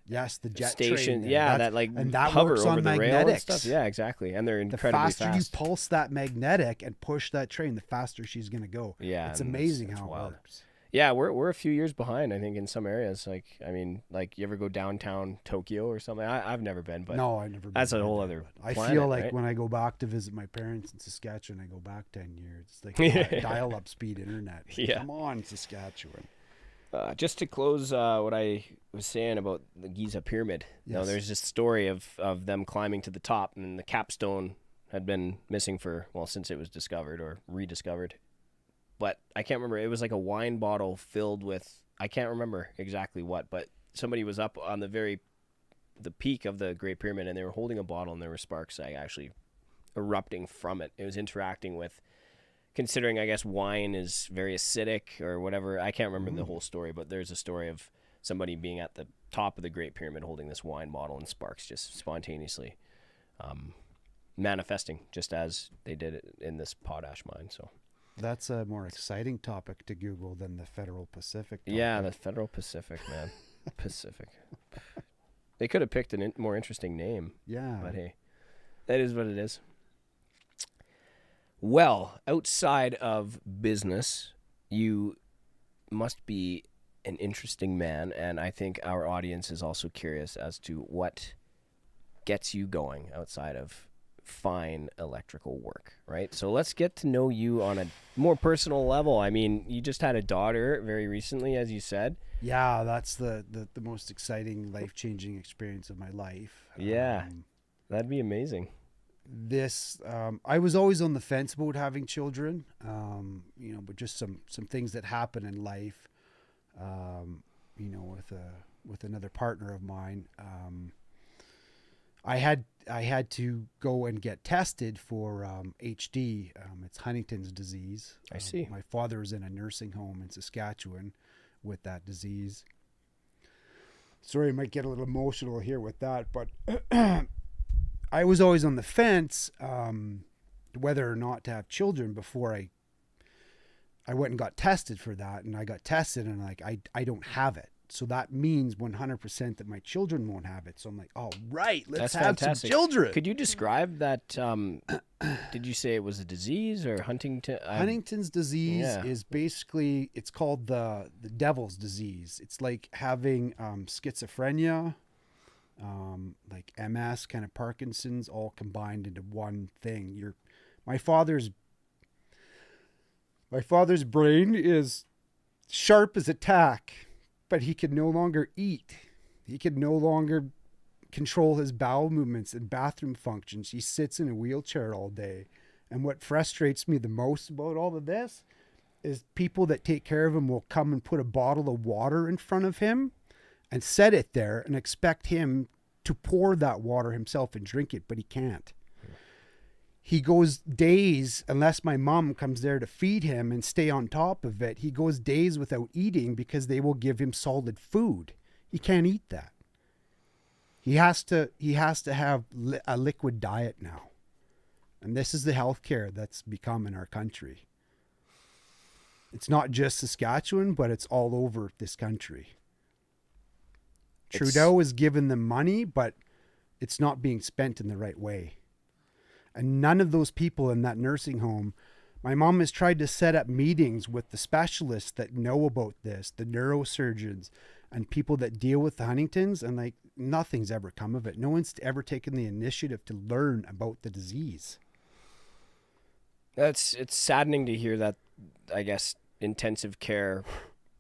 Yes, the jet station, train. yeah, that like and that hover works over on the rail and magnetics. stuff. Yeah, exactly, and they're The incredibly faster fast. you pulse that magnetic and push that train, the faster she's going to go. Yeah, it's and amazing it's how it wild. works. Yeah, we're a few years behind, I think, in some areas. Like, I mean, like, you ever go downtown Tokyo or something? I've never been, but No, I've never been. that's a whole either, other but I planet, feel like right? when I go back to visit my parents in Saskatchewan, I go back 10 years. It's like dial-up speed internet. Yeah. Come on, Saskatchewan. Just to close what I was saying about the Giza Pyramid. Yes. Now, there's this story of them climbing to the top, and the capstone had been missing since it was discovered or rediscovered. But I can't remember. It was like a wine bottle filled with, I can't remember exactly what, but somebody was up on the peak of the Great Pyramid, and they were holding a bottle, and there were sparks actually erupting from it. It was interacting with, considering, I guess, wine is very acidic or whatever. I can't remember the whole story, but there's a story of somebody being at the top of the Great Pyramid holding this wine bottle, and sparks just spontaneously manifesting, just as they did it in this potash mine. So That's a more exciting topic to Google than the Federal Pacific topic. yeah, the Federal Pacific, man. Pacific. They could have picked a more interesting name. Yeah. But hey, that is what it is. Well, outside of business, you must be an interesting man, and I think our audience is also curious as to what gets you going outside of fine electrical work, right? So let's get to know you on a more personal level. I mean, you just had a daughter very recently, as you said. Yeah, that's the most exciting, life-changing experience of my life. Yeah, that'd be amazing. I was always on the fence about having children, but just some things that happen in life, with another partner of mine. I had to go and get tested for HD. It's Huntington's disease. I see. My father is in a nursing home in Saskatchewan with that disease. Sorry, I might get a little emotional here with that, but I was always on the fence whether or not to have children before I went and got tested for that, and I got tested, and I don't have it. So that means 100% that my children won't have it. So I'm like, all right, let's have fantastic. some children. Could you describe that? Did you say it was a disease or Huntington? Huntington's disease is basically, it's called the devil's disease. It's like having schizophrenia, like MS, kind of Parkinson's, all combined into one thing. My father's brain is sharp as a tack, but he could no longer eat. He could no longer control his bowel movements and bathroom functions. He sits in a wheelchair all day. And what frustrates me the most about all of this is people that take care of him will come and put a bottle of water in front of him and set it there and expect him to pour that water himself and drink it, but he can't. He goes days, unless my mom comes there to feed him and stay on top of it, he goes days without eating because they will give him solid food. He can't eat that. He has to have a liquid diet now. And this is the healthcare that's become in our country. It's not just Saskatchewan, but it's all over this country. Trudeau has given them money, but it's not being spent in the right way. And none of those people in that nursing home, my mom has tried to set up meetings with the specialists that know about this, the neurosurgeons and people that deal with the Huntingtons, and nothing's ever come of it. No one's ever taken the initiative to learn about the disease. It's saddening to hear that, I guess, intensive care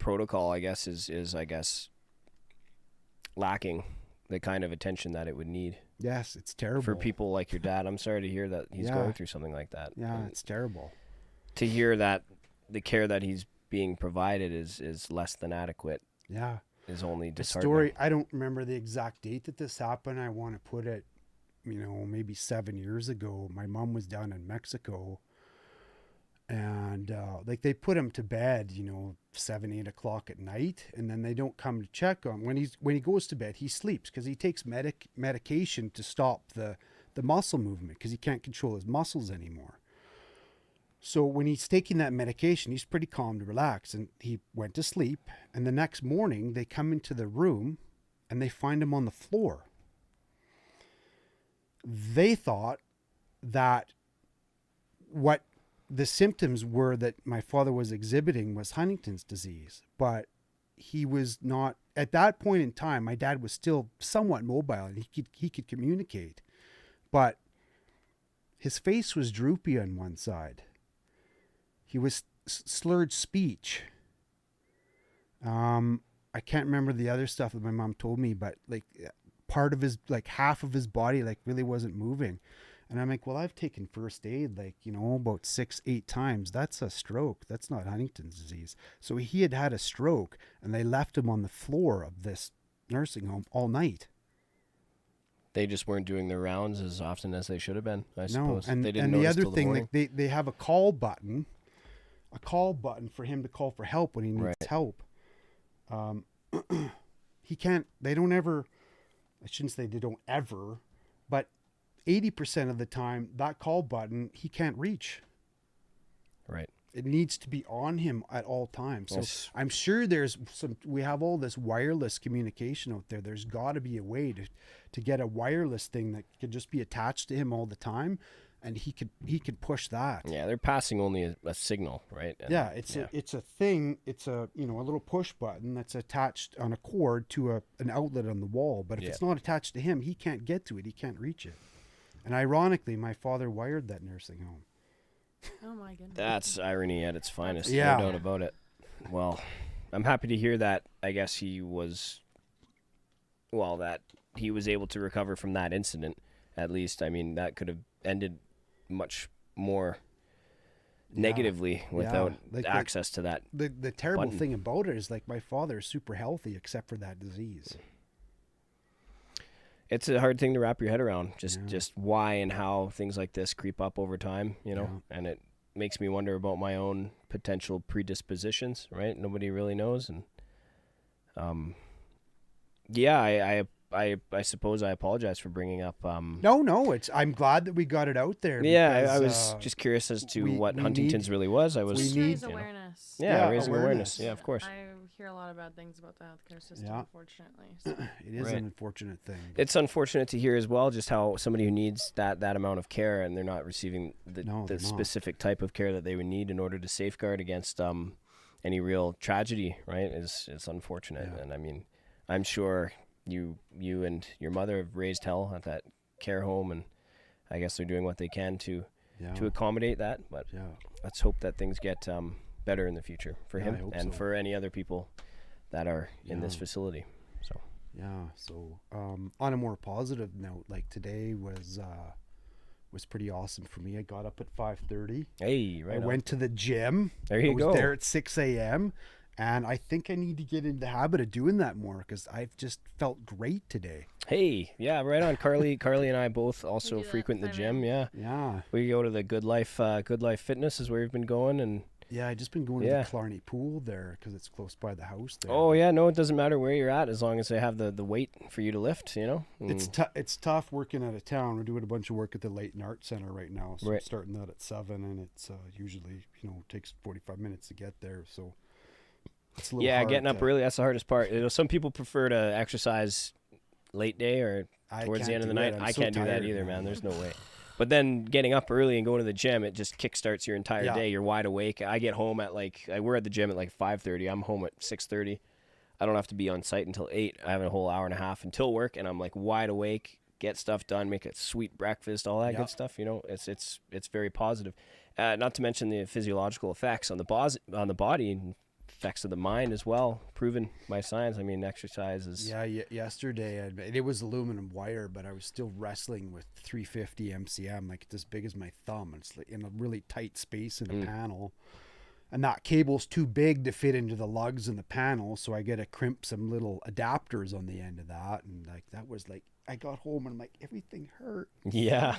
protocol, I guess, is lacking the kind of attention that it would need. Yes, it's terrible. For people like your dad, I'm sorry to hear that he's going through something like that. Yeah, it's terrible. To hear that the care that he's being provided is less than adequate. Yeah. Is only The disheartening. story, I don't remember the exact date that this happened. I want to put it, maybe 7 years ago. My mom was down in Mexico, and they put him to bed, 7, 8 o'clock at night, and then they don't come to check on when he goes to bed. He sleeps because he takes medication to stop the muscle movement because he can't control his muscles anymore. So when he's taking that medication, he's pretty calm and relaxed, and he went to sleep. And the next morning, they come into the room, and they find him on the floor. They thought that what the symptoms were that my father was exhibiting was Huntington's disease, but he was not at that point in time. My dad was still somewhat mobile and he could communicate, but his face was droopy on one side. He was slurred speech. I can't remember the other stuff that my mom told me, but like part of his, like half of his body, like really wasn't moving. And I'm like, well, I've taken first aid, like, you know, about 6-8 times. That's a stroke. That's not Huntington's disease. So he had had a stroke and they left him on the floor of this nursing home all night. They just weren't doing their rounds as often as they should have been, I suppose. And, they didn't and the notice other till the thing, morning. like they have a call button for him to call for help when he needs Right. help. He can't, they don't ever, I shouldn't say they don't ever, but 80% of the time, that call button, he can't reach. Right. It needs to be on him at all times. So Yes. I'm sure we have all this wireless communication out there. There's got to be a way to get a wireless thing that could just be attached to him all the time. And he could push that. Yeah, they're passing only a signal, right? And, Yeah, it's a thing. It's a little push button that's attached on a cord to an outlet on the wall. But if it's not attached to him, he can't get to it. He can't reach it. And ironically, my father wired that nursing home. Oh my goodness. That's irony at its finest. Yeah. No doubt about it. Well, I'm happy to hear that. I guess that he was able to recover from that incident. At least, I mean, that could have ended much more negatively without Like access to that. The terrible button. thing about it is, like, my father is super healthy except for that disease. It's a hard thing to wrap your head around, just why and how things like this creep up over time, you know, and it makes me wonder about my own potential predispositions, right? Nobody really knows. And, I suppose I apologize for bringing up. No, I'm glad that we got it out there. Yeah, because, I was just curious as to what we Huntington's really was. I was we need- Raise awareness. raising awareness. awareness. Yeah, of course. I hear a lot of bad things about the healthcare system, Yeah. unfortunately. So. It is Right. an unfortunate thing. It's unfortunate to hear as well just how somebody who needs that amount of care and they're not receiving the No, they're not. specific type of care that they would need in order to safeguard against any real tragedy, right? It's unfortunate. Yeah. And I mean, I'm sure you and your mother have raised hell at that care home, and I guess they're doing what they can to accommodate that. But let's hope that things get better in the future for I him hope and so. for any other people that are in this facility. So So on a more positive note, like today was pretty awesome for me. I got up at 5:30. hey, right I on. went to the gym. There you I was go. there at 6 a.m. And I think I need to get in the habit of doing that more because I've just felt great today. Hey, yeah, right on. Carly and I both also do that frequent the for gym. me. Yeah, Yeah. we go to the Good Life Fitness is where we've been going, and Yeah, I just been going to Yeah. the Killarney pool there because it's close by the house there. oh yeah, no, it doesn't matter where you're at as long as they have the weight for you to lift. You know, It's tough working out of town. We're doing a bunch of work at the Leighton Art Center right now. So I'm Right. starting that at 7 and it's usually, takes 45 minutes to get there. So it's a little hard getting up to- early, that's the hardest part. You know, some people prefer to exercise late day or I towards the can't end of the do night. it. I'm I so can't do that tired, either, man. man. There's no way. But then getting up early and going to the gym, it just kickstarts your entire Yeah. day. You're wide awake. I get home at we're at the gym at 5:30. I'm home at 6:30. I don't have to be on site until 8. I have a whole hour and a half until work, and I'm wide awake, get stuff done, make a sweet breakfast, all that Yeah. good stuff. You know, it's very positive. Not to mention the physiological effects on the body and effects of the mind as well, proven by science. I mean, exercise is Yesterday, it was aluminum wire, but I was still wrestling with 350 MCM, like it's as big as my thumb. It's like in a really tight space in a panel. And that cable's too big to fit into the lugs in the panel, so I got to crimp some little adapters on the end of that. And that was I got home and everything hurt. Yeah.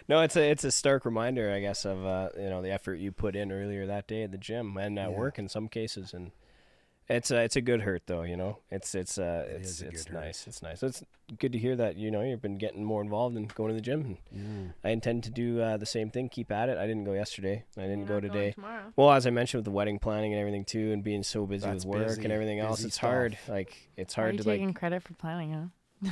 No, it's a stark reminder, I guess, of the effort you put in earlier that day at the gym and at work in some cases, and it's a good hurt though, you know. It's is a good hurt. nice. It's nice. It's good to hear that, you've been getting more involved in going to the gym. I intend to do the same thing, keep at it. I didn't go yesterday. I didn't go today. Tomorrow. Well, as I mentioned with the wedding planning and everything too, and being so busy That's with work busy- and everything else, busy it's hard. stuff. It's Are hard you to taking credit for planning, huh?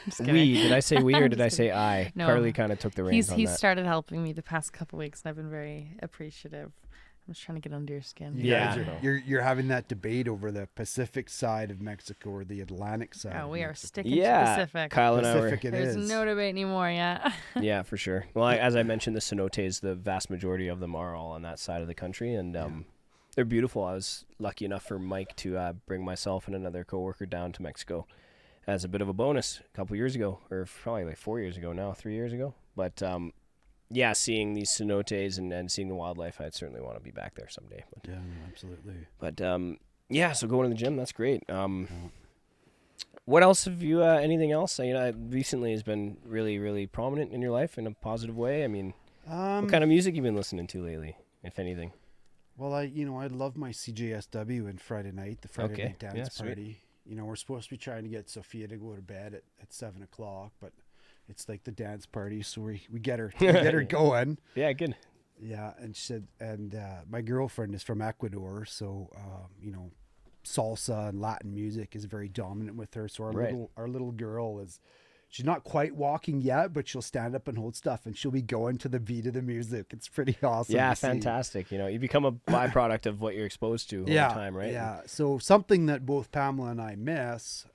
Just kidding. We. Did I say we or did I Just say I? No. Carly kind of took the reins on He's that. started helping me the past couple weeks, and I've been very appreciative. I'm just trying to get under your skin. You Yeah. guys you're having that debate over the Pacific side of Mexico or the Atlantic side. Oh, of we are Mexico. sticking Yeah, to Pacific. Kyle and I were. Pacific it There's is. no debate anymore, yeah. Yeah, for sure. Well, as I mentioned, the cenotes, the vast majority of them are all on that side of the country, and they're beautiful. I was lucky enough for Mike to bring myself and another coworker down to Mexico as a bit of a bonus a couple years ago, or probably like 4 years ago now, 3 years ago. But yeah, seeing these cenotes and seeing the wildlife, I'd certainly want to be back there someday. But, Yeah, absolutely. But yeah, so going to the gym, that's great. What else have you? Anything else? Recently has been really, really prominent in your life in a positive way. I mean, what kind of music you been listening to lately, if anything? Well, I love my CJSW and Friday night, the Friday night dance sweet. party. We're supposed to be trying to get Sophia to go to bed at 7:00, but it's like the dance party, so we get her going. Yeah, good. Yeah, and she said, and my girlfriend is from Ecuador, so salsa and Latin music is very dominant with her. So our little girl she's not quite walking yet, but she'll stand up and hold stuff, and she'll be going to the beat of the music. It's pretty awesome. Yeah, to see. fantastic. You become a byproduct of what you're exposed to over time, right? Yeah. So something that both Pamela and I miss,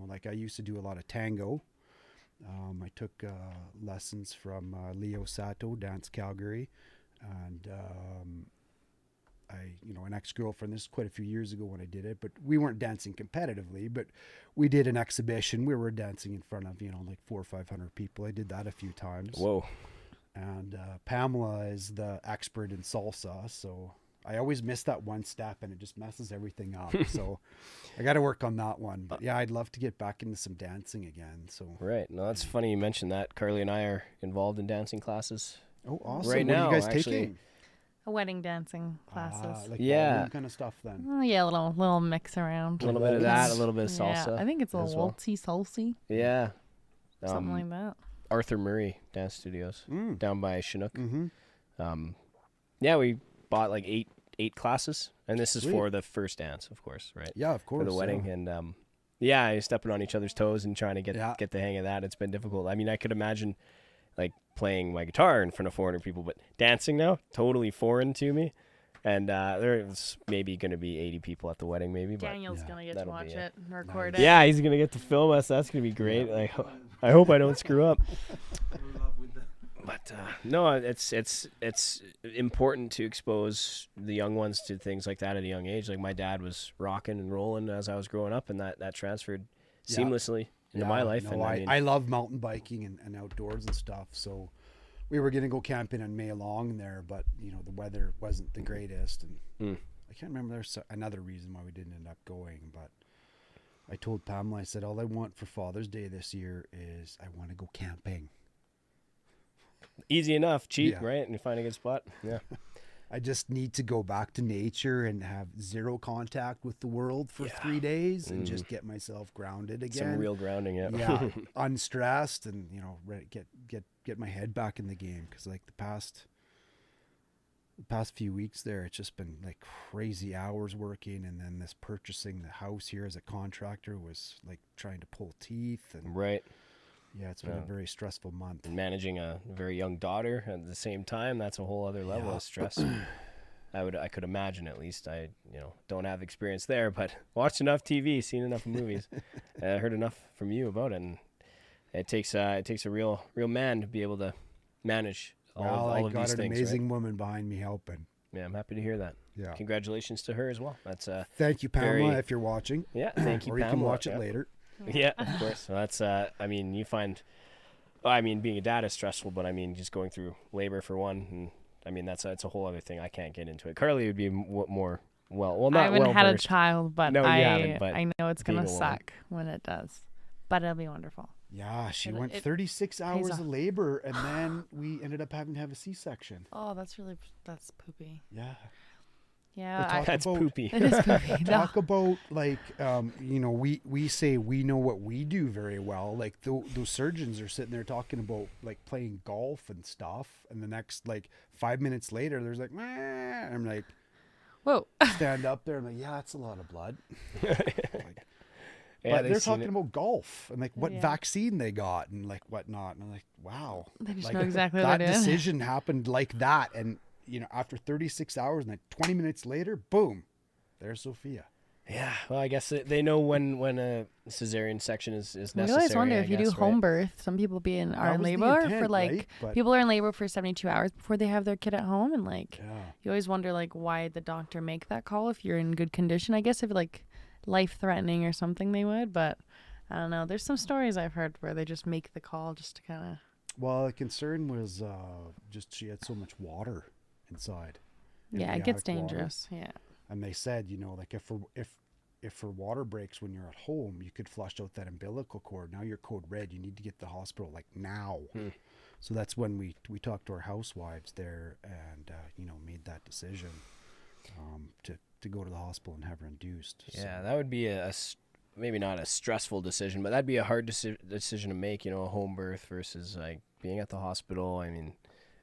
like I used to do a lot of tango. I took lessons from Leo Sato, Dance Calgary, and an ex-girlfriend. This is quite a few years ago when I did it, but we weren't dancing competitively, but we did an exhibition. We were dancing in front of, like 400 or 500 people. I did that a few times. Whoa. And Pamela is the expert in salsa, so I always miss that one step, and it just messes everything up. So I got to work on that one. But yeah, I'd love to get back into some dancing again. So Right. No, that's funny you mentioned that. Carly and I are involved in dancing classes. Oh, awesome! Right what now, are you guys actually, taking? Wedding dancing classes. Like Yeah. ballroom kind of stuff then. Oh, yeah, a little mix around. A little bit of that, a little bit of salsa. Yeah, I think it's a as well. waltzy, salsy, Yeah. something like that. Arthur Murray Dance Studios down by Chinook. Mm-hmm. Yeah, we bought like eight classes, and this is Sweet. for the first dance, of course, right? Yeah, of course. For the wedding, and yeah, stepping on each other's toes and trying to get the hang of that. It's been difficult. I mean, I could imagine like playing my guitar in front of 400 people, but dancing now, totally foreign to me. And there's maybe going to be 80 people at the wedding, maybe. Daniel's yeah, going to get to that'll watch be it and record But it. yeah, he's going to get to film us. That's going to be great. I hope I don't screw up. But no, it's important to expose the young ones to things like that at a young age. Like my dad was rocking and rolling as I was growing up, and that transferred seamlessly into my life. No, and I love mountain biking and outdoors and stuff. So we were going to go camping in May Long there, but the weather wasn't the greatest, and I can't remember. There's another reason why we didn't end up going, but I told Pamela, I said, all I want for Father's Day this year is I want to go camping. easy enough, cheap, Yeah. right? And you find a good spot. Yeah. I just need to go back to nature and have zero contact with the world for 3 days and just get myself grounded again. Some real grounding, yeah. Yeah, unstressed, and get my head back in the game, because like the past few weeks there, it's just been like crazy hours working, and then this purchasing the house here as a contractor was like trying to pull teeth, and Right. yeah, it's been a very stressful month. And managing a very young daughter at the same time, that's a whole other level of stress. I could imagine, at least. I don't have experience there, but watched enough TV, seen enough movies, heard enough from you about it, and it takes a real man to be able to manage all I of got these an things. amazing woman behind me helping. Yeah, I'm happy to hear that. Yeah. Congratulations to her as well. That's Thank you, Pamela, very- if you're watching. yeah. Thank you, Or you Pamela. can watch Yeah. it later. Yeah, of course. So that's I mean, you find, I mean, being a dad is stressful, but I mean, just going through labor for one, and I mean, it's a whole other thing. I can't get into it. Carly would be more not I haven't had a well-versed. child, but No, you haven't, but I know it's being going a to woman. suck when it does. But it'll be wonderful. Yeah, she It- went it 36 hours off. of labor, and then we ended up having to have a C-section. Oh, that's poopy. Yeah. Yeah, talk That's about- poopy. it is poopy. No. Talk about, like, we say we know what we do very well. Like, those surgeons are sitting there talking about, like, playing golf and stuff, and the next, like, 5 minutes later, there's like, meh. I'm like, Whoa. stand up there, I'm like, yeah, that's a lot of blood. Like, Yeah, but they've they're seen talking it. about golf and like what Yeah. vaccine they got and like whatnot. And I'm like, wow. They just Like, know exactly that what they're doing. decision happened like that. And, after 36 hours and then 20 minutes later, boom, there's Sophia. Yeah, well, I guess they know when a cesarean section is necessary. We always wonder I if you do guess, home right? birth. Some people are in That was the labor for intent, like right? But- people are in labor for 72 hours before they have their kid at home, and like Yeah. you always wonder like why the doctor make that call if you're in good condition. I guess if like life threatening or something they would, but I don't know. There's some stories I've heard where they just make the call just to kind of. Well, the concern was just she had so much water inside. Yeah, it gets Amniotic water. dangerous. Yeah. And they said, like if her water breaks when you're at home, you could flush out that umbilical cord. Now you're code red. You need to get to the hospital like now. So that's when we talked to our housewives there and made that decision to go to the hospital and have her induced. Yeah, that would be maybe not a stressful decision, but that'd be a hard decision to make. A home birth versus like being at the hospital. I mean,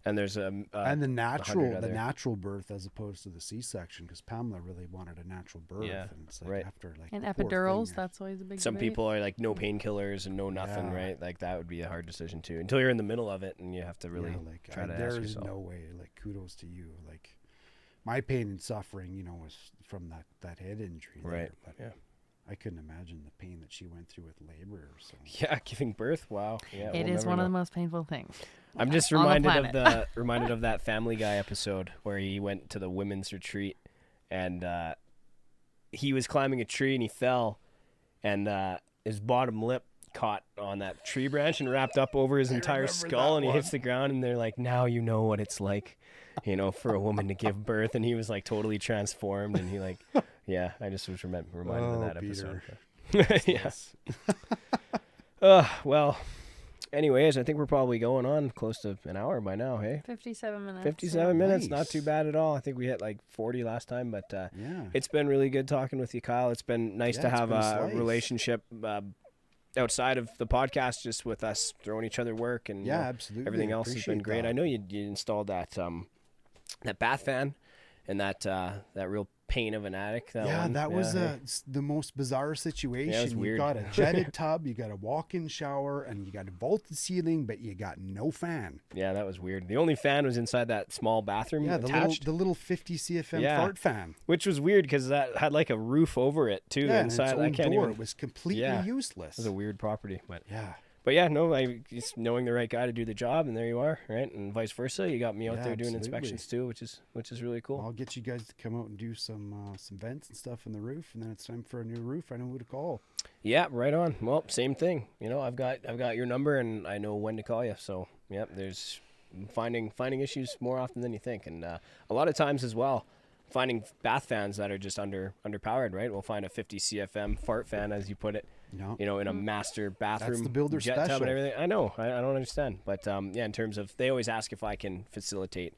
and there's and the natural birth as opposed to the C-section, because Pamela really wanted a natural birth. Yeah, and it's like right. after like And poor epidurals, thing, that's always a big some debate. people are like no painkillers and no nothing, Yeah. right? Like that would be a hard decision too. Until you're in the middle of it and you have to really try to ask there's yourself. no way. Like kudos to you. Like my pain and suffering, was from that head injury. Right. There, but Yeah. I couldn't imagine the pain that she went through with labor. So Yeah, giving birth. Wow. Yeah, It is one of the most painful things. I'm just on the reminded planet. reminded of that Family Guy episode where he went to the women's retreat and he was climbing a tree and he fell and his bottom lip caught on that tree branch and wrapped up over his entire remember skull, that and he one. hits the ground and they're like, now you know what it's like, for a woman to give birth. And he was like totally transformed and he like, yeah, I just was reminded of that episode. Yeah. Well, anyways, I think we're probably going on close to an hour by now, hey? 57 minutes. 57 minutes, not Nice. too bad at all. I think we hit like 40 last time, but yeah, it's been really good talking with you, Kyle. It's been nice Yeah, to it's have been a a slice. relationship outside of the podcast, just with us throwing each other work and yeah, absolutely. everything else has been Appreciate great. that. I know you installed that bath fan and that real pain of an attic. That was hey. the most bizarre situation. Yeah, it was you weird. got a jetted tub, you got a walk-in shower, and you got a vaulted ceiling, but you got no fan. Yeah, that was weird. The only fan was inside that small bathroom Yeah, attached. the little 50 CFM Yeah. fart fan. Which was weird because that had like a roof over it too. Yeah, and inside, its I own can't door. even. It was completely Yeah. useless. It was a weird property, Yeah. but yeah, no, just knowing the right guy to do the job, and there you are, right, and vice versa. You got me out Yeah, there doing absolutely. inspections too, which is really cool. I'll get you guys to come out and do some vents and stuff in the roof, and then it's time for a new roof. I know who to call. Yeah, right on. Well, same thing. I've got your number, and I know when to call you. So yeah, there's finding issues more often than you think, and a lot of times as well. Finding bath fans that are just underpowered, right? We'll find a 50 CFM fart fan, as you put it, No. in a master bathroom, the builder jet tub special. and everything. I know, I don't understand, but yeah, in terms of, they always ask if I can facilitate,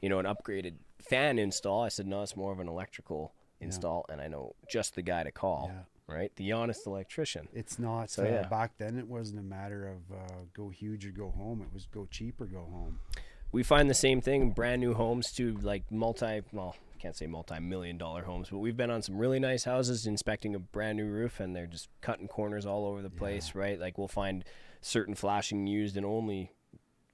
an upgraded fan install. I said no, it's more of an electrical install, and I know just the guy to call, right? The Honest Electrician. It's not. So, yeah. Back then, it wasn't a matter of go huge or go home. It was go cheap or go home. We find the same thing in brand new homes too, like can't say multi-million-dollar homes, but we've been on some really nice houses inspecting a brand new roof, and they're just cutting corners all over the place, right? Like we'll find certain flashing used in only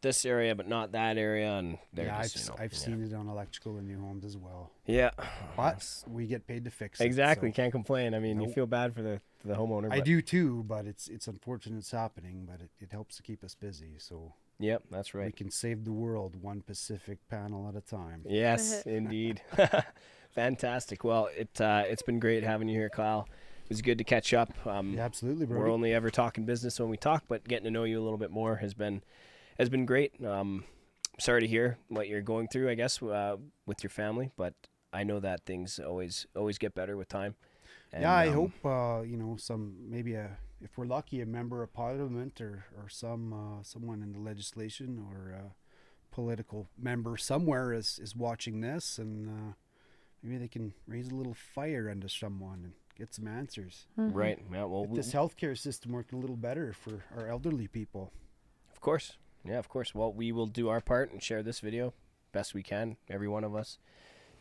this area, but not that area, and they're just, I've seen it on electrical in new homes as well. Yeah, But we get paid to fix it. exactly. so- Can't complain. I mean, you Nope. feel bad for the homeowner. I But do too, but it's unfortunate it's happening, but it helps to keep us busy, so Yep, that's we right. can save the world one Pacific panel at a time. Yes, indeed. Fantastic. Well, it's been great having you here, Kyle. It was good to catch up. Yeah, absolutely, bro. We're only ever talking business when we talk, but getting to know you a little bit more has been great. Sorry to hear what you're going through, I guess, with your family, but I know that things always get better with time. And, Yeah, I hope if we're lucky, a member of Parliament or someone in the legislation or a political member somewhere is watching this, and maybe they can raise a little fire under someone and get some answers. Right. Yeah. Well, Get this healthcare system work a little better for our elderly people. of course. Yeah, of course. Well, we will do our part and share this video best we can, every one of us,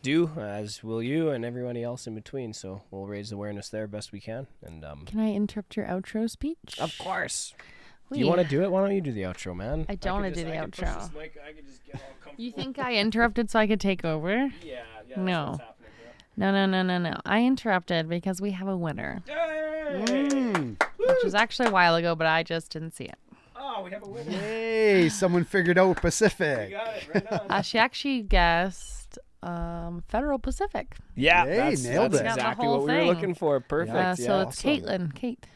do, as will you and everybody else in between. So we'll raise awareness there best we can. And Can I interrupt your outro speech? of course. Do you want to do it? Why don't you do the outro, man? I don't want to do the I could push outro. this mic, I could just get all comfortable. You think I interrupted so I could take over? Yeah, No. that's what's happening. No. I interrupted because we have a winner, Yay! which was actually a while ago, but I just didn't see it. Oh, we have a winner. Yay! Someone figured out We Pacific. got it. Right on. She actually guessed Federal Pacific. Yeah, Yay, that's nailed that's it. Got the exactly whole what we were thing. looking for. Perfect. Yeah. So it's awesome. Caitlin. Kate.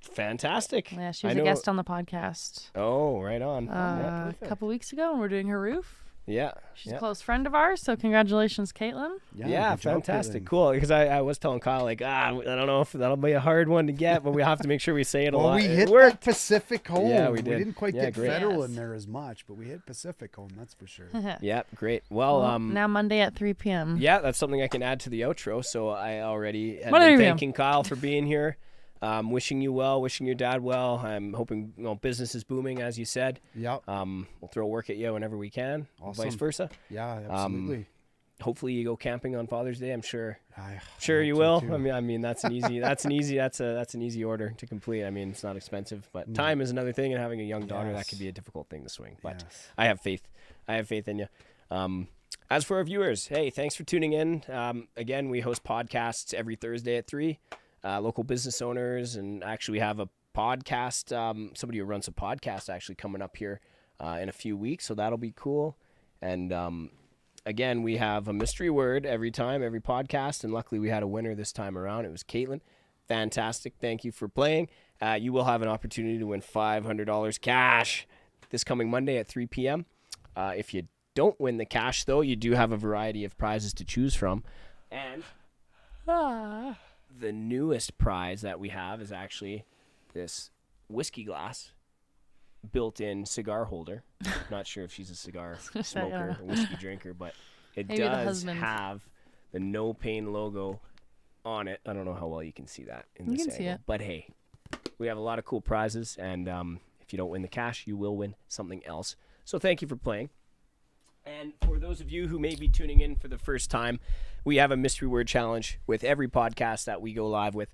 Fantastic. Yeah, she I was a know- guest on the podcast Oh, right on. a couple weeks ago, and we're doing her roof. Yeah. She's a close friend of ours, so congratulations, Caitlin. Yeah, good job, fantastic. Caitlin. Cool. Because I was telling Kyle, like, I don't know if that'll be a hard one to get, but we have to make sure we say it a Well, lot. we It hit worked. that Pacific home. Yeah, we We did. didn't quite Yeah, get great. Federal Yes. in there as much, but we hit Pacific home, that's for sure. Yeah, great. Well, Now Monday at 3 p.m. yeah, that's something I can add to the outro. So I already have Monday been PM. thanking Kyle for being here. Wishing you well, wishing your dad well. I'm hoping business is booming, as you said. Yep. We'll throw work at you whenever we can, vice Awesome. versa. Yeah, absolutely. Hopefully you go camping on Father's Day. I'm sure. I Sure hope you so, will. too. I mean that's an easy that's an easy order to complete. I mean it's not expensive, but time is another thing, and having a young daughter that Yes. could be a difficult thing to swing. But Yes. I have faith. I have faith in you. As for our viewers, hey, thanks for tuning in. Again, we host podcasts every Thursday at 3. Local business owners, and actually we have a podcast. Somebody who runs a podcast actually coming up here in a few weeks, so that'll be cool. And again, we have a mystery word every podcast, and luckily we had a winner this time around. It was Caitlin. Fantastic. Thank you for playing. You will have an opportunity to win $500 cash this coming Monday at 3 p.m. If you don't win the cash, though, you do have a variety of prizes to choose from. And the newest prize that we have is actually this whiskey glass built-in cigar holder. Not sure if she's a cigar smoker or whiskey drinker, but it Maybe the does husband. have the No Pain logo on it. I don't know how well you can see that in You this can see angle, it. but hey, we have a lot of cool prizes, and if you don't win the cash, you will win something else. So thank you for playing. And for those of you who may be tuning in for the first time, we have a mystery word challenge with every podcast that we go live with.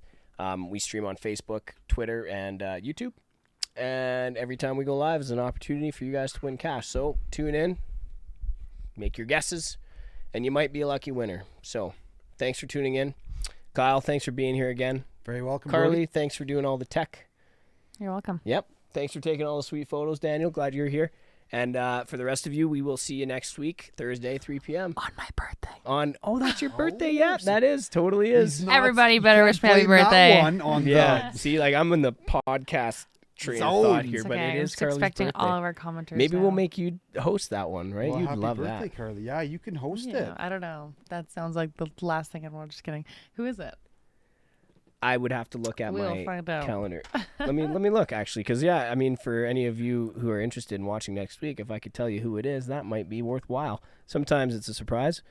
We stream on Facebook, Twitter, and YouTube. And every time we go live is an opportunity for you guys to win cash. So tune in, make your guesses, and you might be a lucky winner. So thanks for tuning in. Kyle, thanks for being here again. Very welcome, Carly, Brody. thanks for doing all the tech. You're welcome. Yep. Thanks for taking all the sweet photos, Daniel. Glad you're here. And for the rest of you, we will see you next week, Thursday, 3 p.m. On my birthday. That's your birthday? Yeah, that is. Totally is. He's not- Everybody you better can't wish me happy blame that birthday. one on Yeah. See, like I'm in the podcast train of Zone. thought here, It's but okay. it I'm is just Carly's expecting birthday. all of our commenters. Maybe we'll now. make you host that one, right? Well, You'd happy love birthday, that. Carly. Yeah, you can host Yeah, it. I don't know. That sounds like the last thing I want. Just kidding. Who is it? I would have to look at We'll my find out. calendar. let me look actually, because yeah, I mean, for any of you who are interested in watching next week, if I could tell you who it is, that might be worthwhile. Sometimes it's a surprise.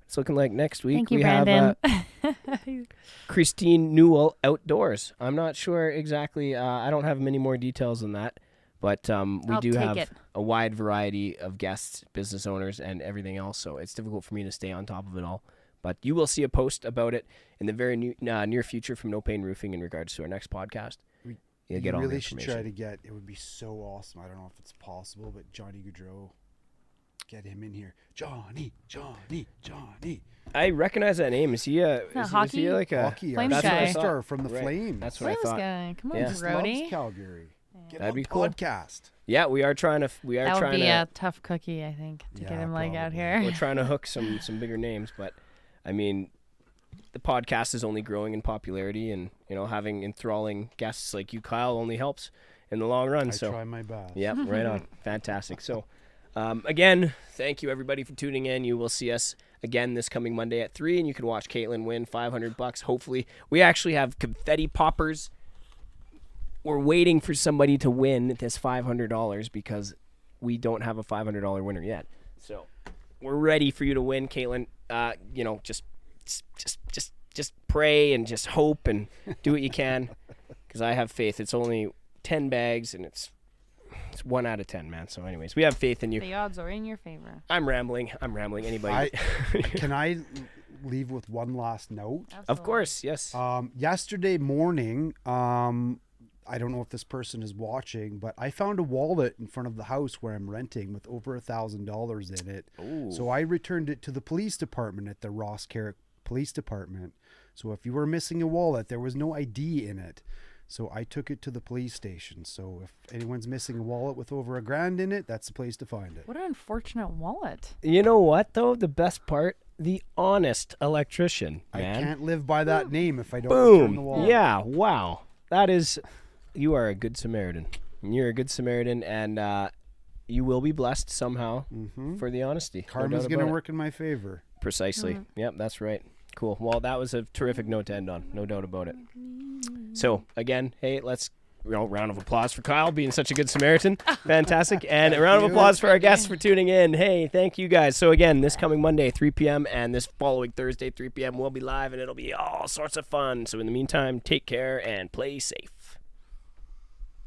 It's looking like next week Thank you, we Brandon. have Christine Newell Outdoors. I'm not sure exactly. I don't have many more details than that, but we I'll do take have it. a wide variety of guests, business owners, and everything else. So it's difficult for me to stay on top of it all. But you will see a post about it in the very near future from No Pain Roofing in regards to our next podcast. You'll get you all the really should information. try to get. It would be so awesome. I don't know if it's possible, but Johnny Gaudreau, get him in here. Johnny. I recognize that name. Is he a Yeah, is he hockey? like a Hockey, Flame our guy. superstar from the Right. Flames. That's what I Flames thought. guy. Come on, Yeah. Just Brody. loves Calgary. Get That'd on be cool. podcast. Yeah, we are trying to That would trying be to a tough cookie, I think, to get Yeah, him like out probably. here. we're trying to hook some bigger names, but I mean, the podcast is only growing in popularity, and having enthralling guests like you, Kyle, only helps in the long run. I So try my best. yep, right on. Fantastic. So again, thank you everybody for tuning in. You will see us again this coming Monday at 3, and you can watch Caitlin win $500. Hopefully, we actually have confetti poppers. We're waiting for somebody to win this $500 because we don't have a $500 winner yet. So we're ready for you to win, Caitlin. Just pray and just hope and do what you can, because I have faith. It's only 10 bags, and it's It's 1 out of 10, man. So anyways, we have faith in you. The odds are in your favor. I'm rambling. Anybody? Can I leave with one last note? Of course, yes. Yesterday morning, I don't know if this person is watching, but I found a wallet in front of the house where I'm renting with over $1,000 in it. Ooh. So I returned it to the police department at the Ross Carrick Police Department. So if you were missing a wallet, there was no ID in it. So I took it to the police station. So if anyone's missing a wallet with over $1,000 in it, that's the place to find it. What an unfortunate wallet. You know what, though? The best part? The Honest Electrician, man. I can't live by that name if I don't return the wallet. Yeah, wow. That is... You are a good Samaritan. You're a good Samaritan, and you will be blessed somehow for the honesty. Karma's going to work in my favor. Precisely. Yep, that's right. Cool. Well, that was a terrific note to end on. No doubt about it. So, again, hey, let's... round of applause for Kyle being such a good Samaritan. Fantastic. And a round of applause for our guests for tuning in. Hey, thank you guys. So again, this coming Monday, 3 p.m. and this following Thursday, 3 p.m. we'll be live and it'll be all sorts of fun. So in the meantime, take care and play safe.